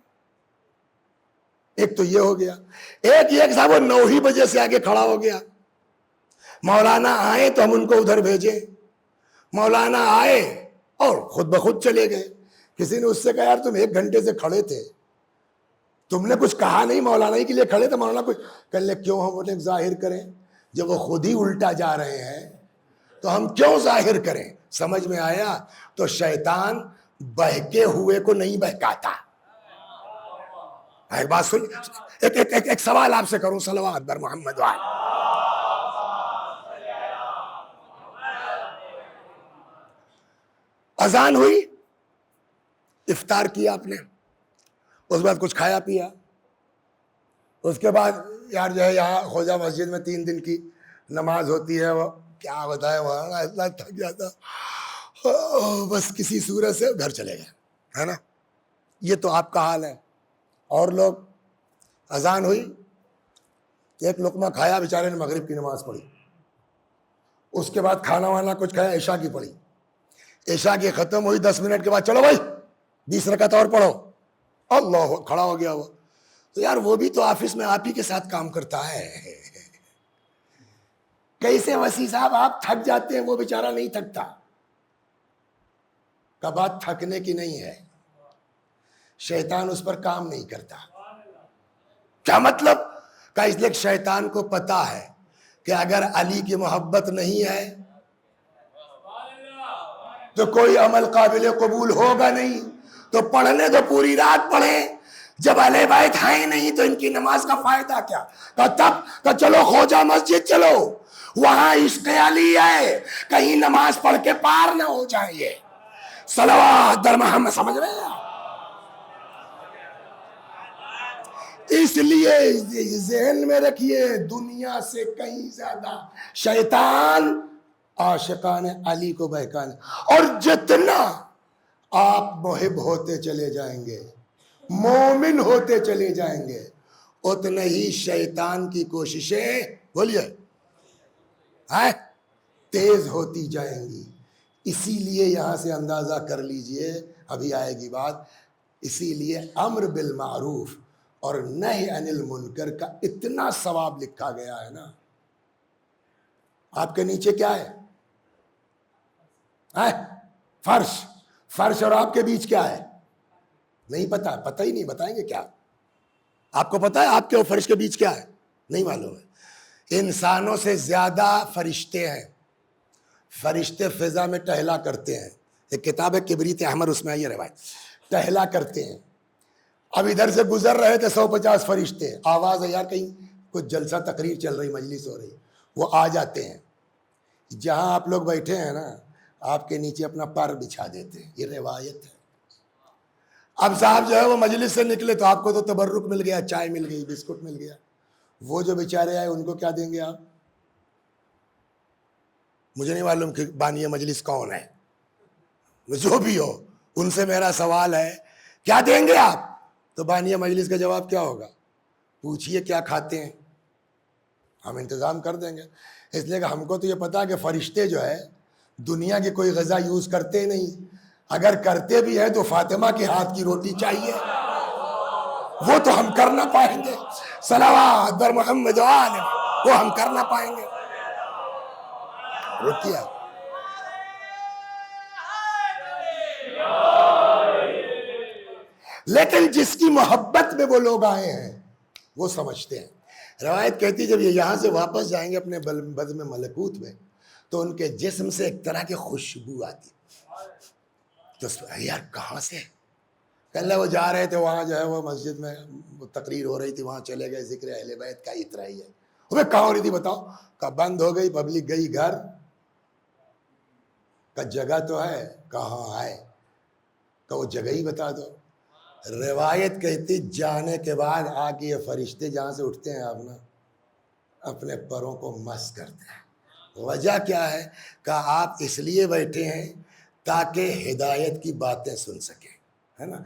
ایک تو یہ ہو گیا، ایک صاحب وہ 9 ہی بجے سے آگے کھڑا ہو گیا، مولانا آئے تو ہم ان کو ادھر بھیجے، مولانا آئے اور خود بخود چلے گئے۔ کسی نے اس سے کہا یار تم 1 گھنٹے سے کھڑے تھے، تم نے کچھ کہا نہیں، مولانا ہی کے لیے کھڑے تھے، مولانا کچھ کہہ لے، کیوں ہم انہیں ظاہر کریں؟ جب وہ خود ہی الٹا جا رہے ہیں تو ہم کیوں ظاہر کریں؟ سمجھ میں آیا؟ تو شیطان بہکے ہوئے کو نہیں بہکاتا۔ ایک بات سن، ایک سوال آپ سے کروں، صلوات بر محمد وآل۔ اذان ہوئی، افطار کیا آپ نے، اس بعد کچھ کھایا پیا، اس کے بعد یار جو ہے یہاں خوجہ مسجد میں 3 دن کی نماز ہوتی ہے، وہ کیا بتائے وہاں اتنا تھک گیا، بس کسی صورت سے گھر چلے گئے، ہے نا؟ یہ تو آپ کا حال ہے۔ اور لوگ، اذان ہوئی، ایک لقمہ کھایا، بیچارے نے مغرب کی نماز پڑھی، اس کے بعد کھانا وانا کچھ کھایا، عشاء کی پڑھی، عشاء کی ختم ہوئی، 10 منٹ کے بعد چلو بھائی 20 رکعت اور پڑھو، اللہ، کھڑا ہو گیا وہ۔ تو یار وہ بھی تو آفس میں آپ ہی کے ساتھ کام کرتا ہے، کیسے وسیع صاحب آپ تھک جاتے ہیں، وہ بیچارہ نہیں تھکتا؟ کا بات تھکنے کی نہیں ہے، شیطان اس پر کام نہیں کرتا۔ کیا مطلب؟ کہ اس لیے شیطان کو پتا ہے کہ اگر علی کی محبت نہیں ہے تو کوئی عمل قابل قبول ہوگا نہیں، تو پڑھنے تو پوری رات پڑھیں، جب اہل بیت ہیں نہیں تو ان کی نماز کا فائدہ کیا؟ تب چلو خواجہ مسجد چلو، وہاں عشق علی ہے، کہیں نماز پڑھ کے پار نہ ہو جائیں یہ صلوات در محمد، سمجھ رہے ہیں؟ اس لیے ذہن میں رکھیے، دنیا سے کہیں زیادہ شیطان عاشقان علی کو بہکانے، اور جتنا آپ محب ہوتے چلے جائیں گے، مومن ہوتے چلے جائیں گے، اتنے ہی شیطان کی کوششیں بولیے تیز ہوتی جائیں گی۔ اسی لیے یہاں سے اندازہ کر لیجئے، ابھی آئے گی بات، اسی لیے امر بالمعروف اور نہی عن المنکر کا اتنا ثواب لکھا گیا ہے نا۔ آپ کے نیچے کیا ہے؟ فرش، فرش اور آپ کے بیچ کیا ہے؟ نہیں پتا، پتہ ہی نہیں، بتائیں گے کیا؟ آپ کو پتا ہے آپ کے اور فرش کے بیچ کیا ہے؟ نہیں معلوم ہے۔ انسانوں سے زیادہ فرشتے ہیں، فرشتے فضا میں ٹہلا کرتے ہیں۔ ایک کتاب ہے کبریت احمر، اس میں آئی ہے روایت، ٹہلا کرتے ہیں۔ اب ادھر سے گزر رہے تھے 150 فرشتے، آواز ہے یار کہیں کچھ جلسہ تقریر چل رہی، مجلس ہو رہی، وہ آ جاتے ہیں جہاں آپ لوگ بیٹھے ہیں نا، آپ کے نیچے اپنا پر بچھا دیتے ہیں، یہ روایت ہے۔ اب صاحب جو ہے وہ مجلس سے نکلے تو آپ کو تو تبرک مل گیا، چائے مل گئی، بسکٹ مل گیا، وہ جو بیچارے آئے ان کو کیا دیں گے آپ؟ مجھے نہیں معلوم کہ بانی مجلس کون ہے، جو بھی ہو، ان سے میرا سوال ہے کیا دیں گے آپ؟ تو بانی مجلس کا جواب کیا ہوگا؟ پوچھئے کیا کھاتے ہیں، ہم انتظام کر دیں گے۔ اس لیے کہ ہم کو تو یہ پتا کہ فرشتے جو ہے دنیا کی کوئی غذا یوز کرتے نہیں، اگر کرتے بھی ہیں تو فاطمہ کے ہاتھ کی روٹی چاہیے، وہ تو ہم کر نہ پائیں گے، صلوات بر محمد و آل محمد، وہ ہم کر نہ پائیں گے۔ رکیے، لیکن جس کی محبت میں وہ لوگ آئے ہیں وہ سمجھتے ہیں۔ روایت کہتی جب یہ یہاں سے واپس جائیں گے اپنے بزم ملکوت میں تو ان کے جسم سے ایک طرح کی خوشبو آتی، تو یار کہاں سے؟ کہنے وہ جا رہے تھے وہاں جو ہے وہ مسجد میں تقریر ہو رہی تھی، وہاں چلے گئے، ذکر اہل بیت کا اتنا ہی ہے۔ ہمیں کہاں ہو رہی تھی بتاؤ؟ کہ بند ہو گئی، پبلک گئی گھر، کہ جگہ تو ہے، کہاں ہے؟ کہ وہ جگہ ہی بتا دو۔ روایت کہتی جانے کے بعد آ کے یہ فرشتے جہاں سے اٹھتے ہیں آپ نا، اپنے پروں کو مس کرتے ہیں۔ وجہ کیا ہے؟ کہ آپ اس لیے بیٹھے ہیں تاکہ ہدایت کی باتیں سن سکیں، ہے نا،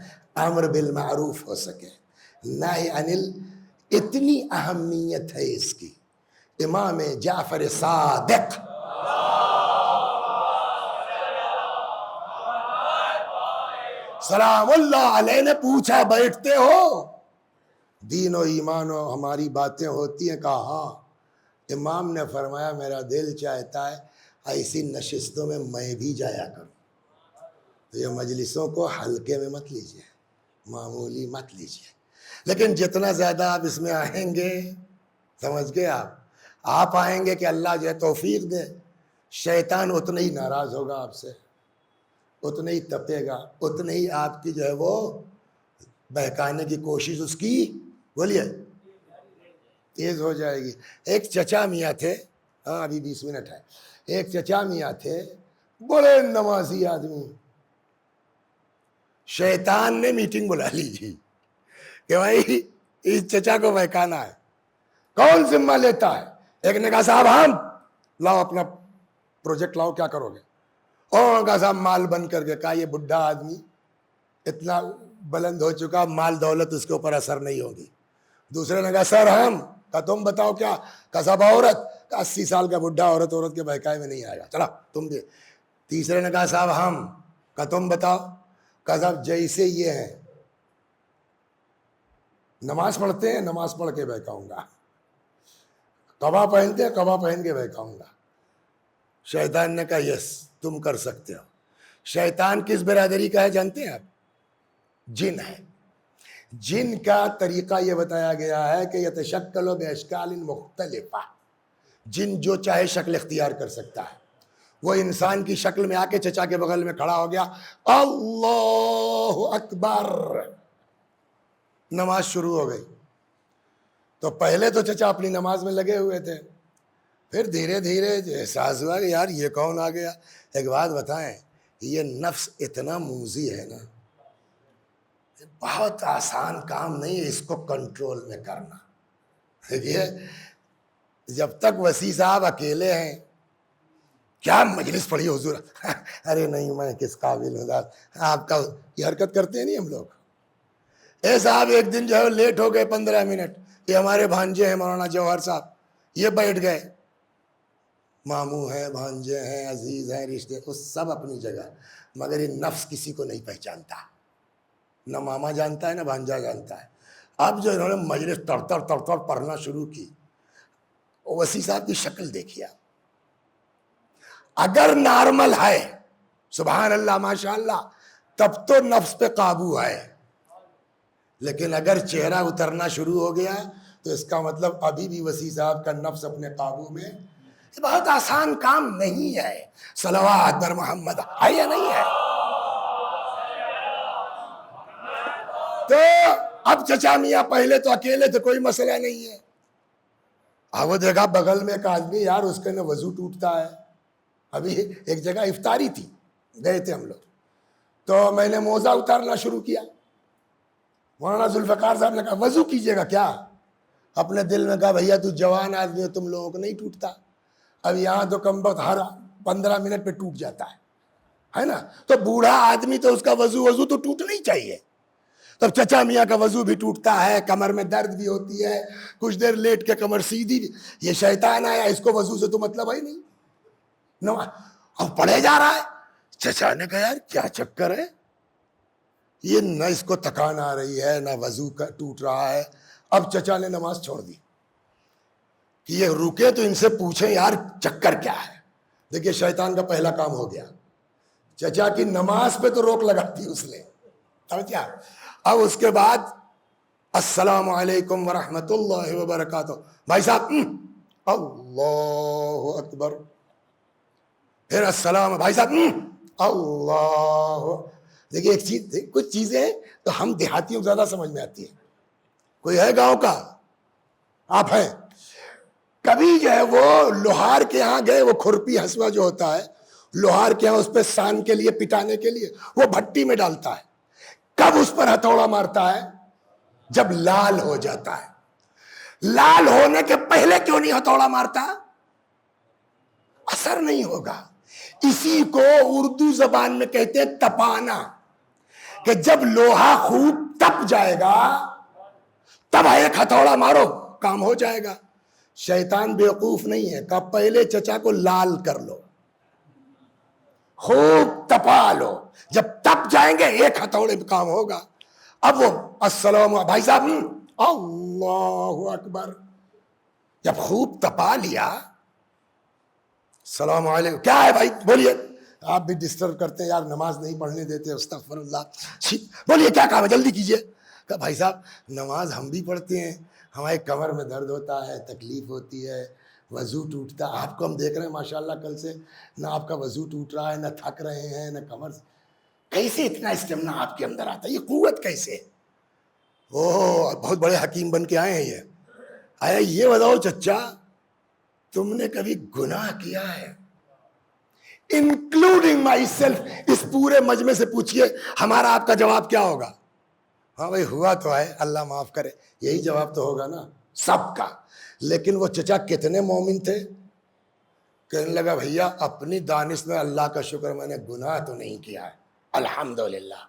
امر بالمعروف ہو سکے، نہی انل، اتنی اہمیت ہے اس کی۔ امام جعفر صادق سلام اللہ علیہ نے پوچھا بیٹھتے ہو؟ دین و ایمان و ہماری باتیں ہوتی ہیں؟ کہا ہاں۔ امام نے فرمایا میرا دل چاہتا ہے ایسی نشستوں میں میں بھی جایا کروں۔ تو یہ مجلسوں کو ہلکے میں مت لیجئے، معمولی مت لیجئے، لیکن جتنا زیادہ آپ اس میں آئیں گے، سمجھ گئے آپ آئیں گے کہ اللہ جو ہے توفیق دے، شیطان اتنا ہی ناراض ہوگا آپ سے، اتنا ہی تپے گا، اتنا ہی آپ کی جو ہے وہ بہکانے کی کوشش اس کی بولیے تیز ہو جائے گی۔ ایک چچا میاں تھے، ہاں ابھی 20 منٹ ہے، ایک چچا میاں تھے، بڑے نمازی آدمی، شیطان نے میٹنگ بلا لی جی کہ بھائی اس چچا کو بہکانا ہے، کون ذمہ لیتا ہے؟ ایک نے کہا صاحب ہم، لاؤ اپنا پروجیکٹ لاؤ، کیا کرو گے؟ اور کہا صاحب مال بند کر کے، کہا یہ بڈھا آدمی اتنا بلند ہو چکا، مال دولت اس کے اوپر اثر نہیں ہوگی۔ دوسرے نے کہا سر ہم، کہا تم بتاؤ کیا؟ کہا صاحب عورت، کہا 80 سال کا بڈھا عورت کے بہکائے میں نہیں آئے گا، چلا تم دے۔ تیسرے نے کہا صاحب ہم، کہا تم بتاؤ؟ کہا صاحب جیسے یہ ہیں نماز پڑھتے ہیں، نماز پڑھ کے بہکاؤں گا، قبا پہنتے ہیں، قبا پہن کے بہکاؤں گا۔ شیطان نے کہا یس تم کر سکتے ہو۔ شیطان کس برادری کا ہے جانتے ہیں آپ؟ جن ہے۔ جن کا طریقہ یہ بتایا گیا ہے کہ یتشکل باشکال مختلفہ، جن جو چاہے شکل اختیار کر سکتا ہے، وہ انسان کی شکل میں آ کے چچا کے بغل میں کھڑا ہو گیا، اللہ اکبر، نماز شروع ہو گئی۔ تو پہلے تو چچا اپنی نماز میں لگے ہوئے تھے، پھر دھیرے دھیرے احساس ہوا کہ یار یہ کون آ گیا۔ ایک بات بتائیں، یہ نفس اتنا موذی ہے نا، بہت آسان کام نہیں ہے اس کو کنٹرول میں کرنا۔ دیکھیے، جب تک وسیع صاحب اکیلے ہیں، کیا مجلس پڑھی حضور، ارے نہیں میں کس قابل ہوں، آپ کا یہ حرکت کرتے ہیں نہیں ہم لوگ۔ اے صاحب ایک دن جو ہے لیٹ ہو گئے 15 منٹ، یہ ہمارے بھانجے ہیں مولانا جوہر صاحب، یہ بیٹھ گئے، ماموں ہیں، بھانجے ہیں، عزیز ہیں، رشتے، وہ سب اپنی جگہ، مگر یہ نفس کسی کو نہیں پہچانتا، نہ ماما جانتا ہے نہ بھانجا جانتا ہے۔ اب جو انہوں نے مجلس تڑتڑ تڑتڑ پڑھنا شروع کی، وسیع صاحب کی شکل دیکھیے، اگر نارمل ہے سبحان اللہ ماشاء اللہ تب تو نفس پہ قابو ہے، لیکن اگر چہرہ اترنا شروع ہو گیا تو اس کا مطلب ابھی بھی وسیع صاحب کا نفس اپنے قابو میں۔ یہ بہت آسان کام نہیں ہے، صلوات بر محمد ہے یا نہیں ہے؟ تو اب چچا میاں پہلے تو اکیلے تھے، کوئی مسئلہ نہیں ہے، اب وہ دیکھا بغل میں ایک آدمی، یار اس کے نا وضو ٹوٹتا ہے۔ ابھی ایک جگہ افطاری تھی، گئے تھے ہم لوگ، تو میں نے موزہ اتارنا شروع کیا، مولانا ذوالفقار صاحب نے کہا وضو کیجئے گا کیا؟ اپنے دل میں کہا بھیا تو جوان آدمی ہو، تم لوگوں کو نہیں ٹوٹتا، اب یہاں تو کم بخت ہر 15 منٹ پہ ٹوٹ جاتا ہے نا، تو بوڑھا آدمی تو اس کا وضو تو ٹوٹنا ہی چاہیے۔ تب چچا میاں کا وضو بھی ٹوٹتا ہے، کمر میں درد بھی ہوتی ہے، کچھ دیر لیٹ کے کمر سیدھی بھی، یہ شیطان آیا، اس کو وضو سے تو مطلب ہے نہیں، اب پڑھے جا رہا ہے۔ چچا نے کہا یار کیا چکر ہے، یہ نہ اس کو تکان آ رہی ہے نہ وضو کا ٹوٹ رہا ہے۔ اب چچا نے نماز چھوڑ دی کہ یہ رکے تو ان سے پوچھیں یار چکر کیا ہے۔ دیکھیے شیطان کا پہلا کام ہو گیا، چچا کی نماز پہ تو روک لگا دی اس نے، سمجھا؟ اب اس کے بعد السلام علیکم ورحمۃ اللہ وبرکاتہ، بھائی صاحب اللہ اکبر، پھر السلام، بھائی صاحب اللہ۔ دیکھیے ایک چیز، کچھ چیزیں تو ہم دیہاتیوں کو زیادہ سمجھ میں آتی ہے، کوئی ہے گاؤں کا، آپ ہیں، کبھی جو ہے وہ لوہار کے ہاں گئے، وہ کھرپی ہسوا جو ہوتا ہے لوہار کے ہاں، اس پہ سان کے لیے پٹانے کے لیے وہ بھٹی میں ڈالتا ہے، کب اس پر ہتھوڑا مارتا ہے؟ جب لال ہو جاتا ہے۔ لال ہونے کے پہلے کیوں نہیں ہتھوڑا مارتا؟ اثر نہیں ہوگا۔ اسی کو اردو زبان میں کہتے ہیں تپانا، کہ جب لوہا خوب تپ جائے گا تب ایک ہتھوڑا مارو کام ہو جائے گا۔ شیطان بیوقوف نہیں ہے، کہ پہلے چچا کو لال کر لو، خوب تپا لو، جب تپ جائیں گے ایک ہتھوڑے پہ کام ہوگا۔ اب وہ السلام بھائی صاحب اللہ اکبر، جب خوب تپا لیا، السلام علیکم، کیا ہے بھائی بولیے، آپ بھی ڈسٹرب کرتے ہیں یار، نماز نہیں پڑھنے دیتے، استغفر اللہ، بولیے کیا کام ہے جلدی کیجئے۔ کہ بھائی صاحب نماز ہم بھی پڑھتے ہیں، ہمارے کمر میں درد ہوتا ہے، تکلیف ہوتی ہے، وضو ٹوٹتا، آپ کو ہم دیکھ رہے ہیں ماشاءاللہ کل سے، نہ آپ کا وضو ٹوٹ رہا ہے، نہ تھک رہے ہیں، نہ کمر، کیسے اتنا اسٹیمنا آپ کے اندر آتا ہے، یہ قوت کیسے؟ اوہ بہت بڑے حکیم بن کے آئے ہیں یہ۔ آیا یہ بتاؤ چچا تم نے کبھی گناہ کیا ہے؟ انکلوڈنگ مائی سیلف، اس پورے مجمع سے پوچھئے ہمارا آپ کا جواب کیا ہوگا؟ ہاں بھائی ہوا تو ہے، اللہ معاف کرے، یہی جواب تو ہوگا نا سب کا۔ لیکن وہ چچا کتنے مومن تھے، کہنے لگا بھیا اپنی دانش میں اللہ کا شکر میں نے گناہ تو نہیں کیا ہے الحمدللہ۔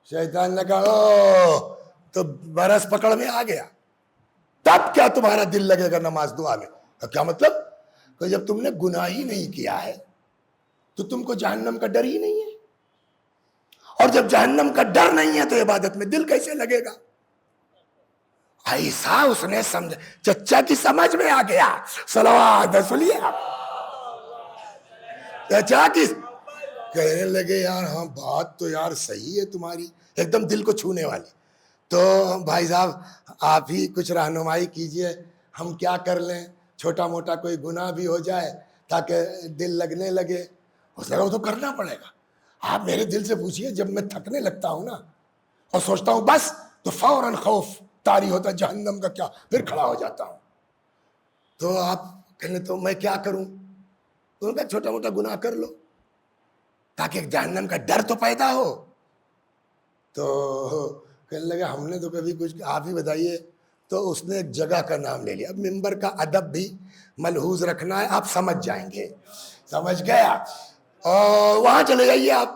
شیطان نے کہا اوہ تو برس پکڑ میں آ گیا، تب کیا تمہارا دل لگے گا نماز دعا میں؟ کیا مطلب؟ کہ جب تم نے گناہ ہی نہیں کیا ہے تو تم کو جہنم کا ڈر ہی نہیں ہے، اور جب جہنم کا ڈر نہیں ہے تو عبادت میں دل کیسے لگے گا؟ ایسا اس نے سمجھا، چچا کی سمجھ میں آ گیا، صلوات سنیے آپ، چچا کی کہنے لگے یار ہاں بات تو یار صحیح ہے تمہاری، ایک دم دل کو چھونے والی۔ تو بھائی صاحب آپ ہی کچھ رہنمائی کیجئے، ہم کیا کر لیں، چھوٹا موٹا کوئی گناہ بھی ہو جائے تاکہ دل لگنے لگے۔ اس نے کہا وہ تو کرنا پڑے گا، آپ میرے دل سے پوچھئے، جب میں تھکنے لگتا ہوں نا اور سوچتا ہوں بس، تو فوراً خوف طاری ہوتا جہنم کا کیا، پھر کھڑا ہو جاتا ہوں۔ تو آپ کہنے تو میں کیا کروں؟ تو ان کا چھوٹا موٹا گناہ کر لو تاکہ جہنم کا ڈر تو پیدا ہو۔ تو کہنے لگے ہم نے تو کبھی کچھ، آپ ہی بتائیے۔ تو اس نے ایک جگہ کا نام لے لیا۔ اب ممبر کا ادب بھی ملحوظ رکھنا ہے، آپ سمجھ جائیں گے، سمجھ گیا؟ اور وہاں چلے جائیے آپ۔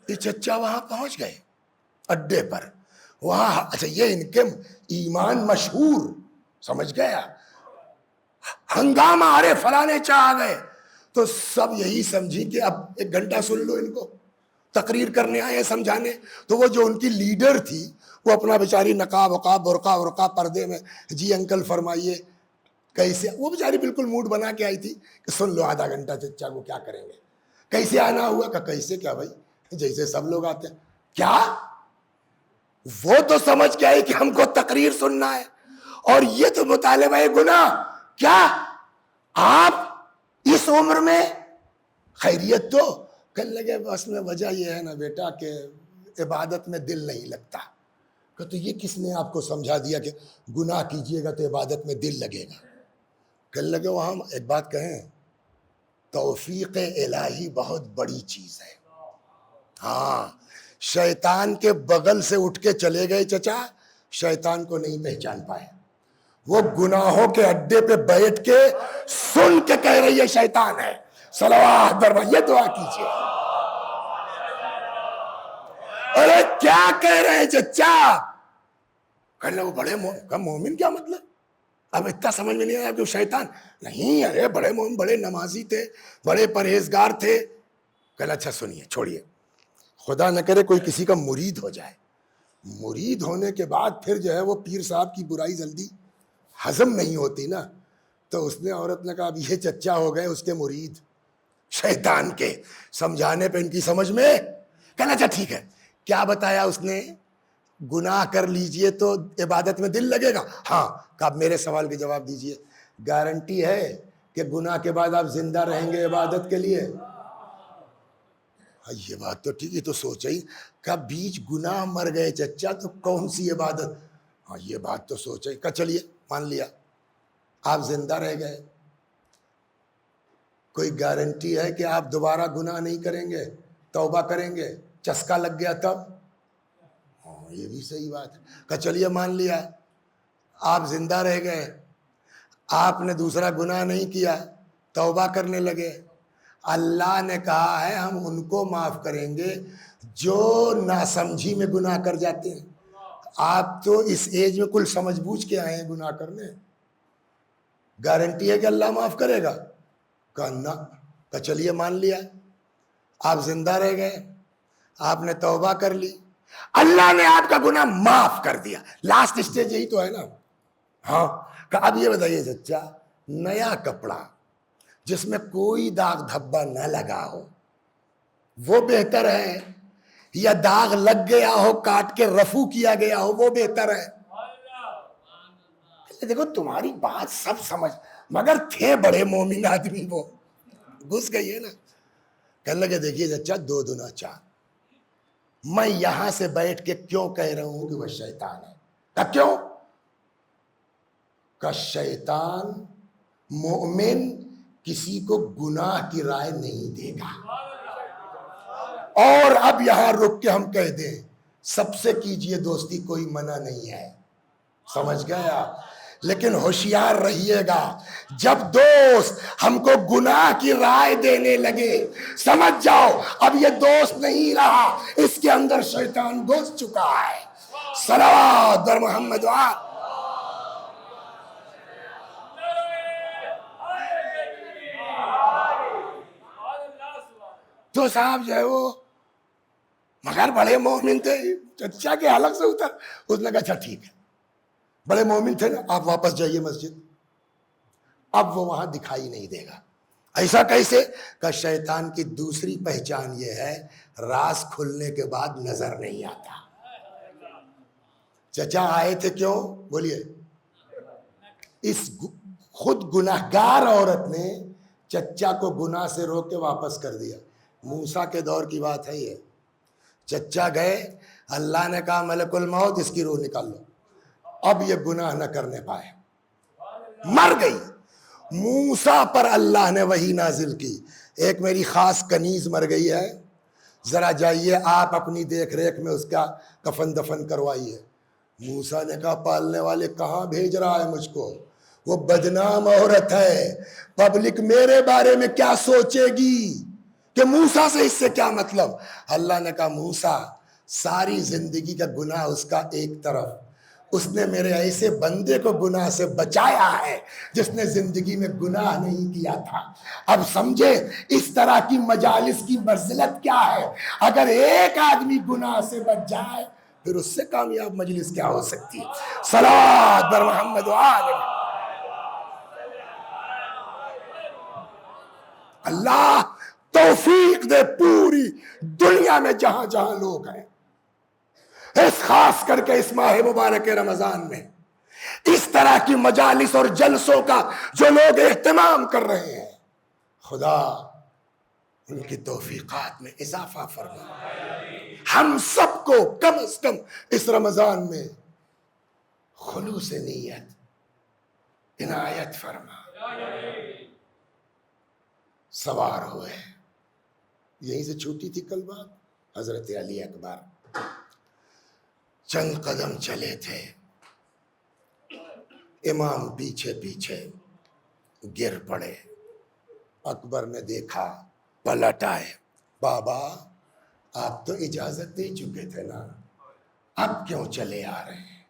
یہ چچا وہاں پہنچ گئے اڈے پر، وہاں اچھا یہ ان کے ایمان مشہور، سمجھ گیا؟ ہنگامہ، ارے فلانے چاہ آ گئے۔ تو سب یہی سمجھی کہ اب 1 گھنٹہ سن لو ان کو، تقریر کرنے آئے سمجھانے۔ تو وہ جو ان کی لیڈر تھی وہ اپنا بیچاری نقاب وقاب برقع پردے میں، جی انکل فرمائیے کیسے، وہ بیچاری بالکل موڈ بنا کے آئی تھی کہ سن لو آدھا گھنٹہ چچا کو کیا کریں گے، کیسے آنا ہوا؟ کہ کیسے کیا بھائی، جیسے سب لوگ آتے ہیں۔ کیا وہ تو سمجھ گئے کہ ہم کو تقریر سننا ہے اور یہ تو مطالبہ گناہ؟ کیا آپ اس عمر میں خیریت؟ تو کہنے لگے بس میں وجہ یہ ہے نا بیٹا کہ عبادت میں دل نہیں لگتا۔ کہ تو یہ کس نے آپ کو سمجھا دیا کہ گناہ کیجئے گا تو عبادت میں دل لگے گا؟ کہنے لگے وہاں ایک بات کہیں، توفیق الہی بہت بڑی چیز ہے۔ ہاں، شیطان کے بغل سے اٹھ کے چلے گئے چچا، شیطان کو نہیں پہچان پائے۔ وہ گناہوں کے اڈے پہ بیٹھ کے سن کے کہہ رہی ہے شیطان ہے۔ صلوات یہ دعا کیجئے۔ ارے کیا کہہ رہے ہیں چچا؟ کہنے وہ بڑے مومن، کیا مطلب؟ اب اتنا سمجھ میں نہیں آیا کہ شیطان نہیں، ارے بڑے مومن، بڑے نمازی تھے، بڑے پرہیزگار تھے۔ کہنا اچھا سنیے، چھوڑیے، خدا نہ کرے کوئی کسی کا مرید ہو جائے، مرید ہونے کے بعد پھر جو ہے وہ پیر صاحب کی برائی جلدی ہضم نہیں ہوتی نا۔ تو اس نے عورت نے کہا اب یہ چچا ہو گئے اس کے مرید، شیطان کے سمجھانے پہ ان کی سمجھ میں۔ کہنا اچھا ٹھیک ہے، کیا بتایا اس نے؟ گناہ کر لیجئے تو عبادت میں دل لگے گا؟ ہاں۔ کہ اب میرے سوال کے جواب دیجئے، گارنٹی ہے کہ گناہ کے بعد آپ زندہ رہیں گے عبادت کے لیے؟ یہ بات تو ٹھیک ہے، تو سوچا ہی کہ بیچ گناہ مر گئے چچا تو کون سی عبادت؟ ہاں یہ بات تو سوچا ہی کہ چلیے مان لیا آپ زندہ رہ گئے، کوئی گارنٹی ہے کہ آپ دوبارہ گناہ نہیں کریں گے، توبہ کریں گے؟ چسکا لگ گیا تب؟ ہاں یہ بھی صحیح بات ہے کہ چلیے مان لیا آپ زندہ رہ گئے، آپ نے دوسرا گناہ نہیں کیا، توبہ کرنے لگے۔ اللہ نے کہا ہے ہم ان کو معاف کریں گے جو ناسمجھی میں گناہ کر جاتے ہیں۔ آپ تو اس ایج میں کل سمجھ بوجھ کے آئے ہیں گناہ کرنے، گارنٹی ہے کہ اللہ معاف کرے گا؟ کہا نہ۔ کہ چلیے مان لیا آپ زندہ رہ گئے، آپ نے توبہ کر لی، اللہ نے آپ کا گناہ معاف کر دیا، لاسٹ اسٹیج یہی تو ہے نا۔ ہاں کہ اب یہ بتائیے چچا، نیا کپڑا جس میں کوئی داغ دھبا نہ لگا ہو وہ بہتر ہے یا داغ لگ گیا ہو کاٹ کے رفو کیا گیا ہو وہ بہتر ہے؟ دیکھو تمہاری بات سب سمجھ، مگر تھے بڑے مومن آدمی، وہ گھس گئی ہے نا۔ کہنے لگے دیکھیے چچا، 2 دنا 4، میں یہاں سے بیٹھ کے کیوں کہہ رہا ہوں کہ وہ شیطان ہے؟ کہ کیوں؟ کہ شیطان مومن کسی کو گناہ کی رائے نہیں دے گا۔ اور اب یہاں رک کے ہم کہہ دیں سب سے کیجئے دوستی، کوئی منع نہیں ہے، سمجھ گئے آپ؟ لیکن ہوشیار رہیے گا، جب دوست ہم کو گناہ کی رائے دینے لگے سمجھ جاؤ اب یہ دوست نہیں رہا، اس کے اندر شیطان گھس چکا ہے۔ صلوات بر محمد وآل۔ تو صاحب جو ہے وہ مگر بڑے مومن تھے، چچا کے حلق سے اتر، اس نے کہا اچھا ٹھیک ہے، بڑے مومن تھے نا، آپ واپس جائیے مسجد، اب وہ وہاں دکھائی نہیں دے گا۔ ایسا کیسے؟ کہ شیطان کی دوسری پہچان یہ ہے راز کھلنے کے بعد نظر نہیں آتا۔ چچا آئے تھے کیوں؟ بولیے. اس خود گناہگار عورت نے چچا کو گناہ سے روک کے واپس کر دیا. موسیٰ کے دور کی بات ہے یہ. چچا گئے, اللہ نے کہا ملک الموت اس کی روح نکال لو, اب یہ گناہ نہ کرنے پائے. مر گئی. موسیٰ پر اللہ نے وحی نازل کی, ایک میری خاص کنیز مر گئی ہے, ذرا جائیے آپ اپنی دیکھ ریکھ میں اس کا کفن دفن کروائیے. موسیٰ نے کہا پالنے والے کہاں بھیج رہا ہے مجھ کو, وہ بدنام عورت ہے, پبلک میرے بارے میں کیا سوچے گی, کہ موسیٰ سے اس سے کیا مطلب. اللہ نے کہا موسیٰ ساری زندگی کا گناہ اس کا ایک طرف, اس نے میرے ایسے بندے کو گناہ سے بچایا ہے جس نے زندگی میں گناہ نہیں کیا تھا. اب سمجھے اس طرح کی مجالس کی منزلت کیا ہے. اگر ایک آدمی گناہ سے بچ جائے پھر اس سے کامیاب مجلس کیا ہو سکتی. صلوات بر محمد و آل. اللہ توفیق دے پوری دنیا میں جہاں جہاں لوگ ہیں, اس خاص کر کے اس ماہ مبارک رمضان میں اس طرح کی مجالس اور جلسوں کا جو لوگ اہتمام کر رہے ہیں, خدا ان کی توفیقات میں اضافہ فرما. ہم سب کو کم از کم اس رمضان میں خلوص نیت عنایت فرما. سوار ہوئے, یہیں سے چھوٹی تھی کل بات. حضرت علی اکبر چند قدم چلے تھے, امام پیچھے پیچھے گر پڑے. اکبر نے دیکھا, پلٹ آئے, بابا آپ تو اجازت دے چکے تھے نا, اب کیوں چلے آ رہے ہیں؟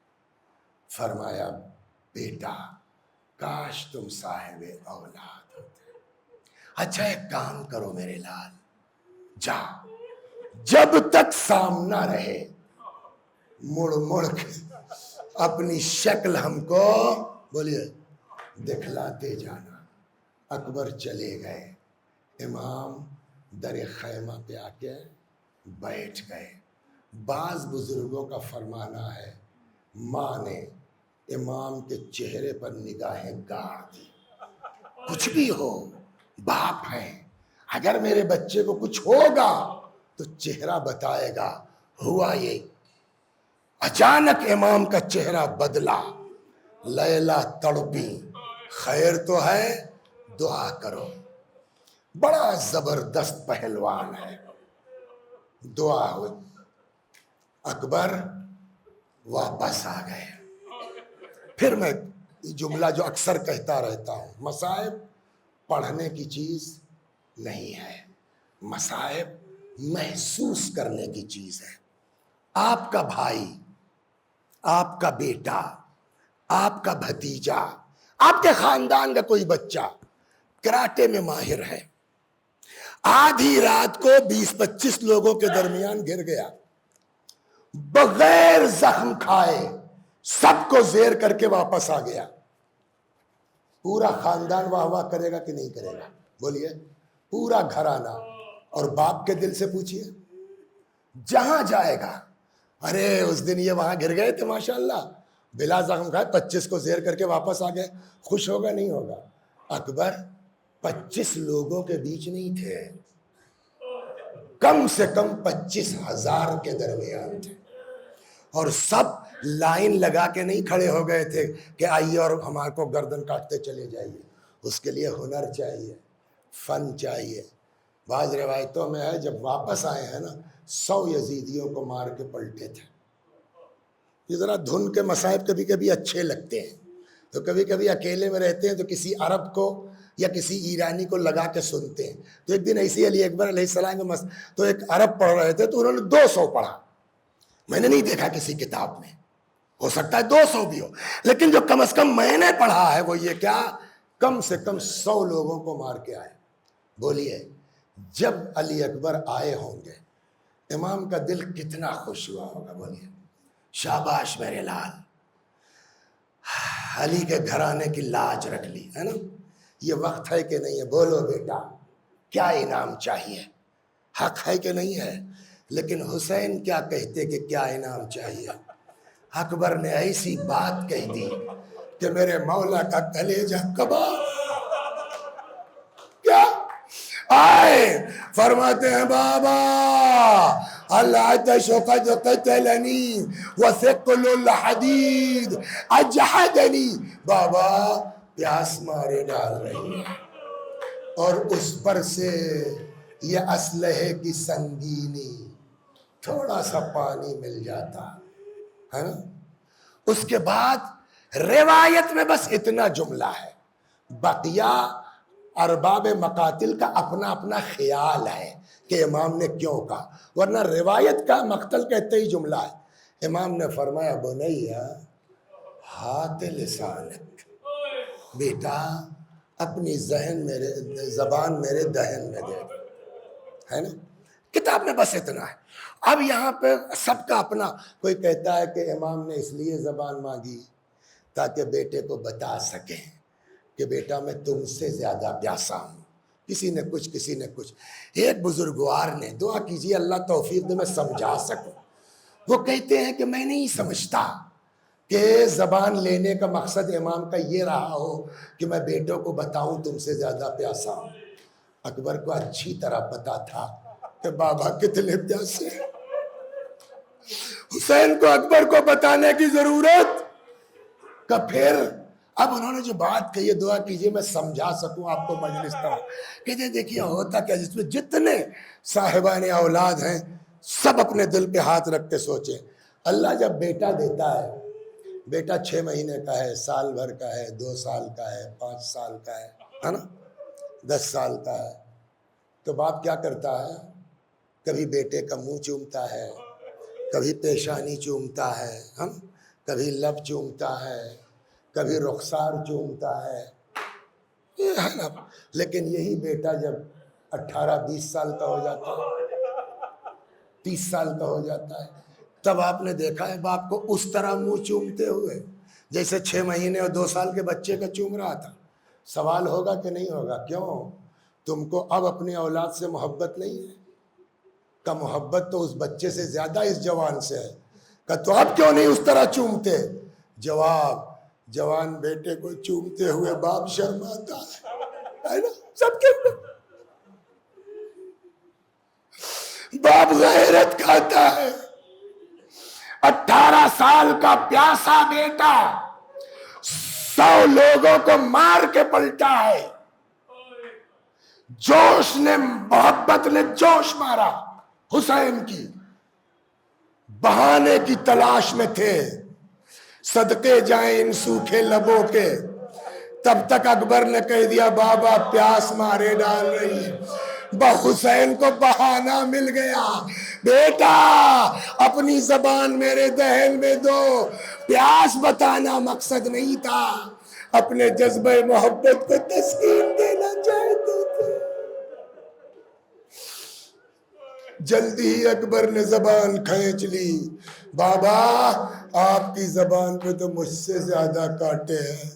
فرمایا بیٹا کاش تم صاحب اولاد ہوتے. اچھا ایک کام کرو میرے لال, جا جب تک سامنا رہے مڑ مڑ کے اپنی شکل ہم کو بولیے دکھلاتے جانا. اکبر چلے گئے, امام در خیمہ پہ آ کے بیٹھ گئے. بعض بزرگوں کا فرمانا ہے ماں نے امام کے چہرے پر نگاہیں گاڑ دی. کچھ بھی ہو باپ ہے, اگر میرے بچے کو کچھ ہوگا تو چہرہ بتائے گا. ہوا یہ, اچانک امام کا چہرہ بدلا. لیلا تڑپی, خیر تو ہے دعا کرو. بڑا زبردست پہلوان ہے. دعا ہوئی, اکبر واپس آ گئے. پھر میں جملہ جو اکثر کہتا رہتا ہوں, مصائب پڑھنے کی چیز نہیں ہے, مصائب محسوس کرنے کی چیز ہے. آپ کا بھائی, آپ کا بیٹا, آپ کا بھتیجا, آپ کے خاندان کا کوئی بچہ کراٹے میں ماہر ہے, آدھی رات کو 20-25 لوگوں کے درمیان گر گیا, بغیر زخم کھائے سب کو زیر کر کے واپس آ گیا. پورا خاندان واہ واہ کرے گا کہ نہیں کرے گا؟ بولیے. پورا گھرانہ. اور باپ کے دل سے پوچھئے, جہاں جائے گا, ارے اس دن یہ وہاں گر گئے تھے ماشاءاللہ, بلا زخم کھائے 25 کو زیر کر کے واپس آ گئے, خوش ہوگا نہیں ہوگا؟ اکبر 25 لوگوں کے بیچ نہیں تھے, کم سے کم 25,000 کے درمیان تھے, اور سب لائن لگا کے نہیں کھڑے ہو گئے تھے کہ آئیے اور ہمارے کو گردن کاٹتے چلے جائیے. اس کے لیے ہنر چاہیے, فن چاہیے. بعض روایتوں میں ہے جب واپس آئے ہیں نا 100 یزیدیوں کو مار کے پلٹے تھے. یہ ذرا دھن کے مصائب کبھی کبھی اچھے لگتے ہیں, تو کبھی کبھی اکیلے میں رہتے ہیں تو کسی عرب کو یا کسی ایرانی کو لگا کے سنتے ہیں. تو ایک دن ایسی علی اکبر علیہ السلام کے تو ایک عرب پڑھ رہے تھے, تو انہوں نے 200 پڑھا. میں نے نہیں دیکھا کسی کتاب میں, ہو سکتا ہے 200 بھی ہو, لیکن جو کم از کم میں نے پڑھا ہے وہ یہ کیا, کم سے کم 100 لوگوں کو مار کے آئے. بولیے جب علی اکبر آئے ہوں گے امام کا دل کتنا خوش ہوا ہوگا. بولیے شاباش میرے لال, علی کے گھرانے کی لاج رکھ لی ہے نا. یہ وقت ہے کہ نہیں ہے؟ بولو بیٹا کیا انعام چاہیے, حق ہے کہ نہیں ہے؟ لیکن حسین کیا کہتے کہ کیا انعام چاہیے؟ اکبر نے ایسی بات کہہ دی کہ میرے مولا کا کلیجہ کباب کیا آئے فرماتے ہیں بابا العطش قد قتلنی وثقل الحدید اجحدنی، بابا پیاس مارے ڈال رہی ہے اور اس پر سے یہ اسلحے کی سنگینی، تھوڑا سا پانی مل جاتا ہے نا۔ اس کے بعد روایت میں بس اتنا جملہ ہے، بقیہ ارباب مقاتل کا اپنا اپنا خیال ہے کہ امام نے کیوں کہا، ورنہ روایت کا مقتل کہتے ہی جملہ ہے۔ امام نے فرمایا بنیا ہاتھ لسانک، بیٹا اپنی ذہن میرے زبان میرے دہن میں دے ہے نا۔ کتاب میں بس اتنا ہے۔ اب یہاں پہ سب کا اپنا، کوئی کہتا ہے کہ امام نے اس لیے زبان مانگی تاکہ بیٹے کو بتا سکیں کہ بیٹا میں تم سے زیادہ پیاسا ہوں، کسی نے کچھ کسی نے کچھ۔ ایک بزرگوار نے دعا کیجیے اللہ توفیق دے میں سمجھا سکوں، وہ کہتے ہیں کہ میں نہیں سمجھتا کہ زبان لینے کا مقصد امام کا یہ رہا ہو کہ میں بیٹوں کو بتاؤں تم سے زیادہ پیاسا ہوں۔ اکبر کو اچھی طرح پتا تھا کہ بابا کتنے پیاسے ہیں، حسین کو اکبر کو بتانے کی ضرورت کا پھر اب انہوں نے جو بات کہی ہے دعا کیجئے میں سمجھا سکوں آپ کو مجلس طرح، کہتے دیکھیے ہوتا کیا، جس میں جتنے صاحبان اولاد ہیں سب اپنے دل پہ ہاتھ رکھ کے سوچیں، اللہ جب بیٹا دیتا ہے، بیٹا 6 مہینے کا ہے، سال بھر کا ہے، 2 سال کا ہے، 5 سال کا ہے نا، 10 سال کا ہے، تو باپ کیا کرتا ہے، کبھی بیٹے کا منہ چومتا ہے، کبھی پیشانی چومتا ہے، کبھی لب چومتا ہے، کبھی رخسار چومتا ہے، یہ ہے نا۔ لیکن یہی بیٹا جب 18-20 سال کا ہو جاتا ہے، 30 سال کا ہو جاتا ہے، تب آپ نے دیکھا ہے باپ کو اس طرح منہ چومتے ہوئے جیسے 6 مہینے اور 2 سال کے بچے کا چوم رہا تھا۔ سوال ہوگا کہ نہیں ہوگا، کیوں؟ تم کو اب اپنی اولاد سے محبت نہیں ہے کا، محبت تو اس بچے سے زیادہ اس جوان سے ہے کہ تو اب کیوں نہیں اس طرح چومتے؟ جواب، جوان بیٹے کو چومتے ہوئے باپ شرماتا ہے نا، سب کے باپ غیرت کھاتا ہے۔ 18 سال کا پیاسا بیٹا 100 لوگوں کو مار کے پلٹا ہے، جوش نے، محبت نے جوش مارا حسین کی، بہانے کی تلاش میں تھے، صدقے جائیں ان سوکھے لبوں کے، تب تک اکبر نے کہہ دیا بابا پیاس مارے ڈال رہی ہے۔ حسین کو بہانہ مل گیا، بیٹا اپنی زبان میرے دہن میں دو، پیاس بتانا مقصد نہیں تھا، اپنے جذبہ محبت کو تسکین دینا چاہتے تھے۔ جلدی ہی اکبر نے زبان کھینچ لی، بابا آپ کی زبان پہ تو مجھ سے زیادہ کانٹے ہیں۔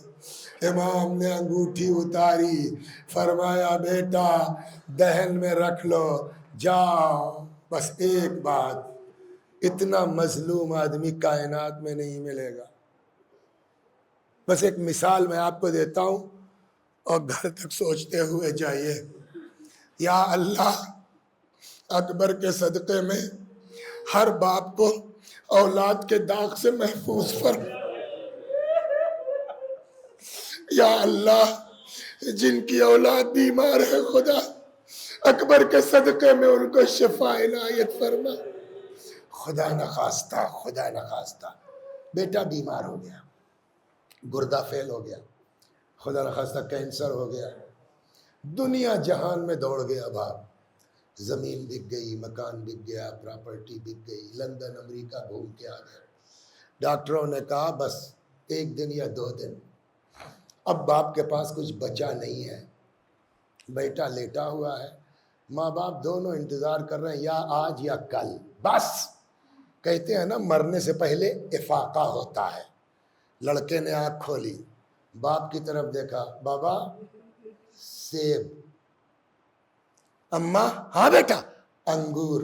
امام نے انگوٹھی اتاری، فرمایا بیٹا دہن میں رکھ لو، جاؤ۔ بس ایک بات، اتنا مظلوم آدمی کائنات میں نہیں ملے گا۔ بس ایک مثال میں آپ کو دیتا ہوں اور گھر تک سوچتے ہوئے جائیے۔ یا اللہ اکبر کے صدقے میں ہر باپ کو اولاد کے داغ سے محفوظ فرما۔ یا اللہ جن کی اولاد بیمار ہے خدا اکبر کے صدقے میں ان کو شفا عنایت فرما۔ خدا نخواستہ، خدا نخواستہ بیٹا بیمار ہو گیا، گردہ فیل ہو گیا، خدا نخواستہ کینسر ہو گیا، دنیا جہان میں دوڑ گیا باپ، زمین بک گئی، مکان بک گیا، پراپرٹی بک گئی، لندن امریکہ گھوم کے آ گیا۔ ڈاکٹروں نے کہا بس 1 دن یا 2 دن، اب باپ کے پاس کچھ بچا نہیں ہے، بیٹا لیٹا ہوا ہے، ماں باپ دونوں انتظار کر رہے ہیں یا آج یا کل۔ بس کہتے ہیں نا مرنے سے پہلے افاقہ ہوتا ہے۔ لڑکے نے آنکھ کھولی، باپ کی طرف دیکھا، بابا سیب، اماں ہاں بیٹا انگور،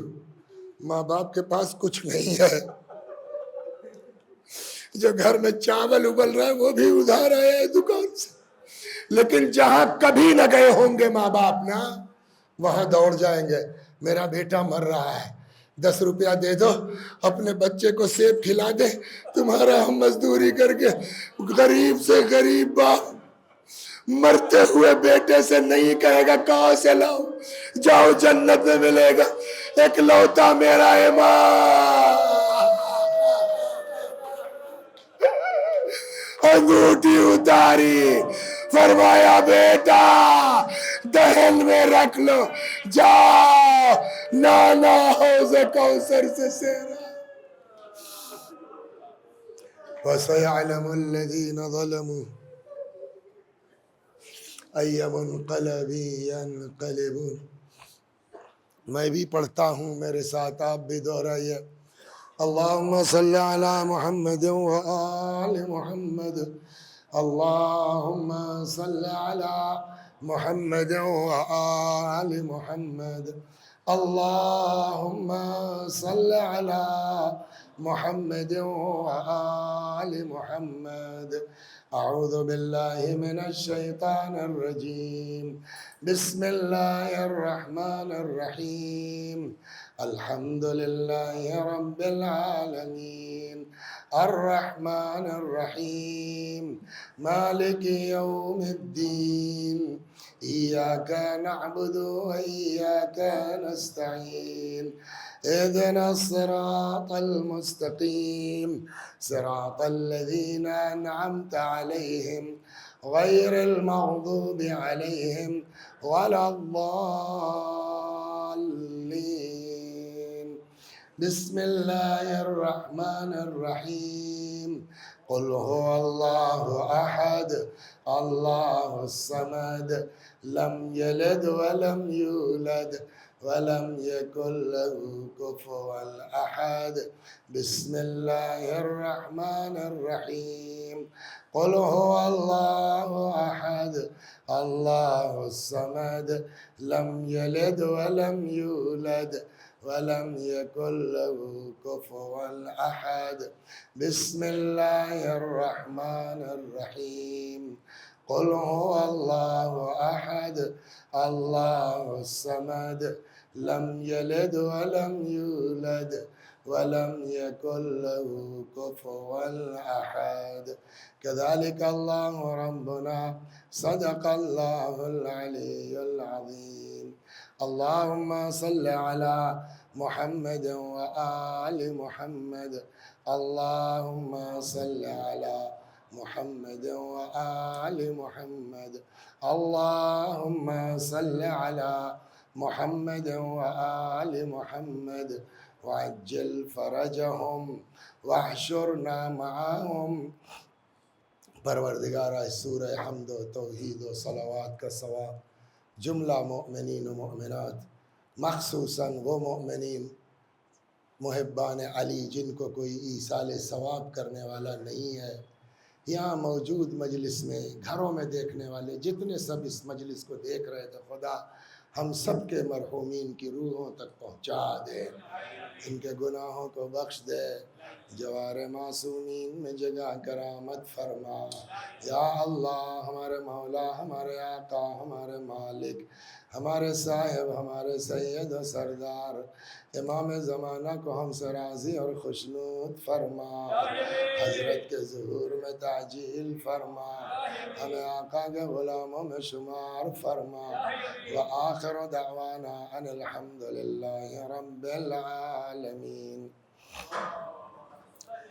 ماں باپ کے پاس کچھ نہیں ہے۔ جو گھر میں چاول ابل رہا ہے وہ بھی ادھار آیا ہے دکان سے، لیکن جہاں کبھی نہ گئے ہوں گے ماں باپ نا، وہاں دوڑ جائیں گے، میرا بیٹا مر رہا ہے 10 روپیہ دے دو، اپنے بچے کو سیب کھلا دے، تمہارا ہم مزدوری کر کے غریب سے غریب باپ مرتے ہوئے بیٹے سے نہیں کہے گا کہاں سے لاؤ، جاؤ جنت میں ملے گا، ایک لوتا میرا ایمان، انگوٹھی اتاری، فرمایا بیٹا دہن میں رکھ لو، جاؤ نانا حوض کوثر سے سیرا۔ وَسَيَعْلَمُ الَّذِينَ ظَلَمُوا أَيَّ مُنْقَلَبٍ يَنْقَلِبُونَ۔ میں بھی پڑھتا ہوں، میرے ساتھ آپ بھی دہرائیے، اللہم صلی علی محمد وآل محمد، اللہم صلی علی محمد وآل محمد، اللہم صلی علی محمد وآل محمد۔ اعوذ باللہ من الشیطان الرجیم، بسم اللہ الرحمن الرحیم، الحمد للہ رب العالمین، الرحمن الرحیم، مالک یوم الدین، ایاک نعبد و ایاک نستعین، اهدنا الصراط المستقیم، صراط الذین انعمت علیہم غیر المغضوب علیہم ولا الضالین۔ بسم اللہ الرحمن الرحیم، قل هو اللہ احد اللہ الصمد، لم یلد ولم یولد ولم یکن له کفوا احد۔ بسم اللہ الرحمن الرحیم، قل هو اللہ احد اللہ الصمد، لم یلد ولم یولد ولم یکن له کفوا احد۔ بسم اللہ الرحمن الرحیم، قل هو اللہ احد اللہ الصمد، لم یلد ولم یولد ولم یکن له کفوا احد۔ كذلك اللہ ربنا صدق اللہ العلی العظیم۔ اللہم صل علی محمد وآل محمد، اللہم صل علی محمد وآل محمد، اللہم صل علی محمد وآل محمد، وعجل فرجهم واحشرنا معهم۔ پروردگارہ، سورہ حمد و توحید و صلوات کا ثواب جملہ مؤمنین و مؤمنات، مخصوصاً وہ مؤمنین محبان علی جن کو کوئی ایصال ثواب کرنے والا نہیں ہے، یہاں موجود مجلس میں، گھروں میں دیکھنے والے جتنے سب اس مجلس کو دیکھ رہے تھے، خدا ہم سب کے مرحومین کی روحوں تک پہنچا دے، ان کے گناہوں کو بخش دے، جوار معصومین میں جگہ کرامت فرما۔ یا اللہ، ہمارے مولا، ہمارے آقا، ہمارے مالک، ہمارے صاحب، ہمارے سید و سردار امام زمانہ کو ہم سے راضی اور خوشنود فرما، حضرت کے ظہور میں تعجیل فرما، ہمیں آقا کے غلاموں میں شمار فرما، وآخر دعوانا ان الحمد للہ رب العالمین۔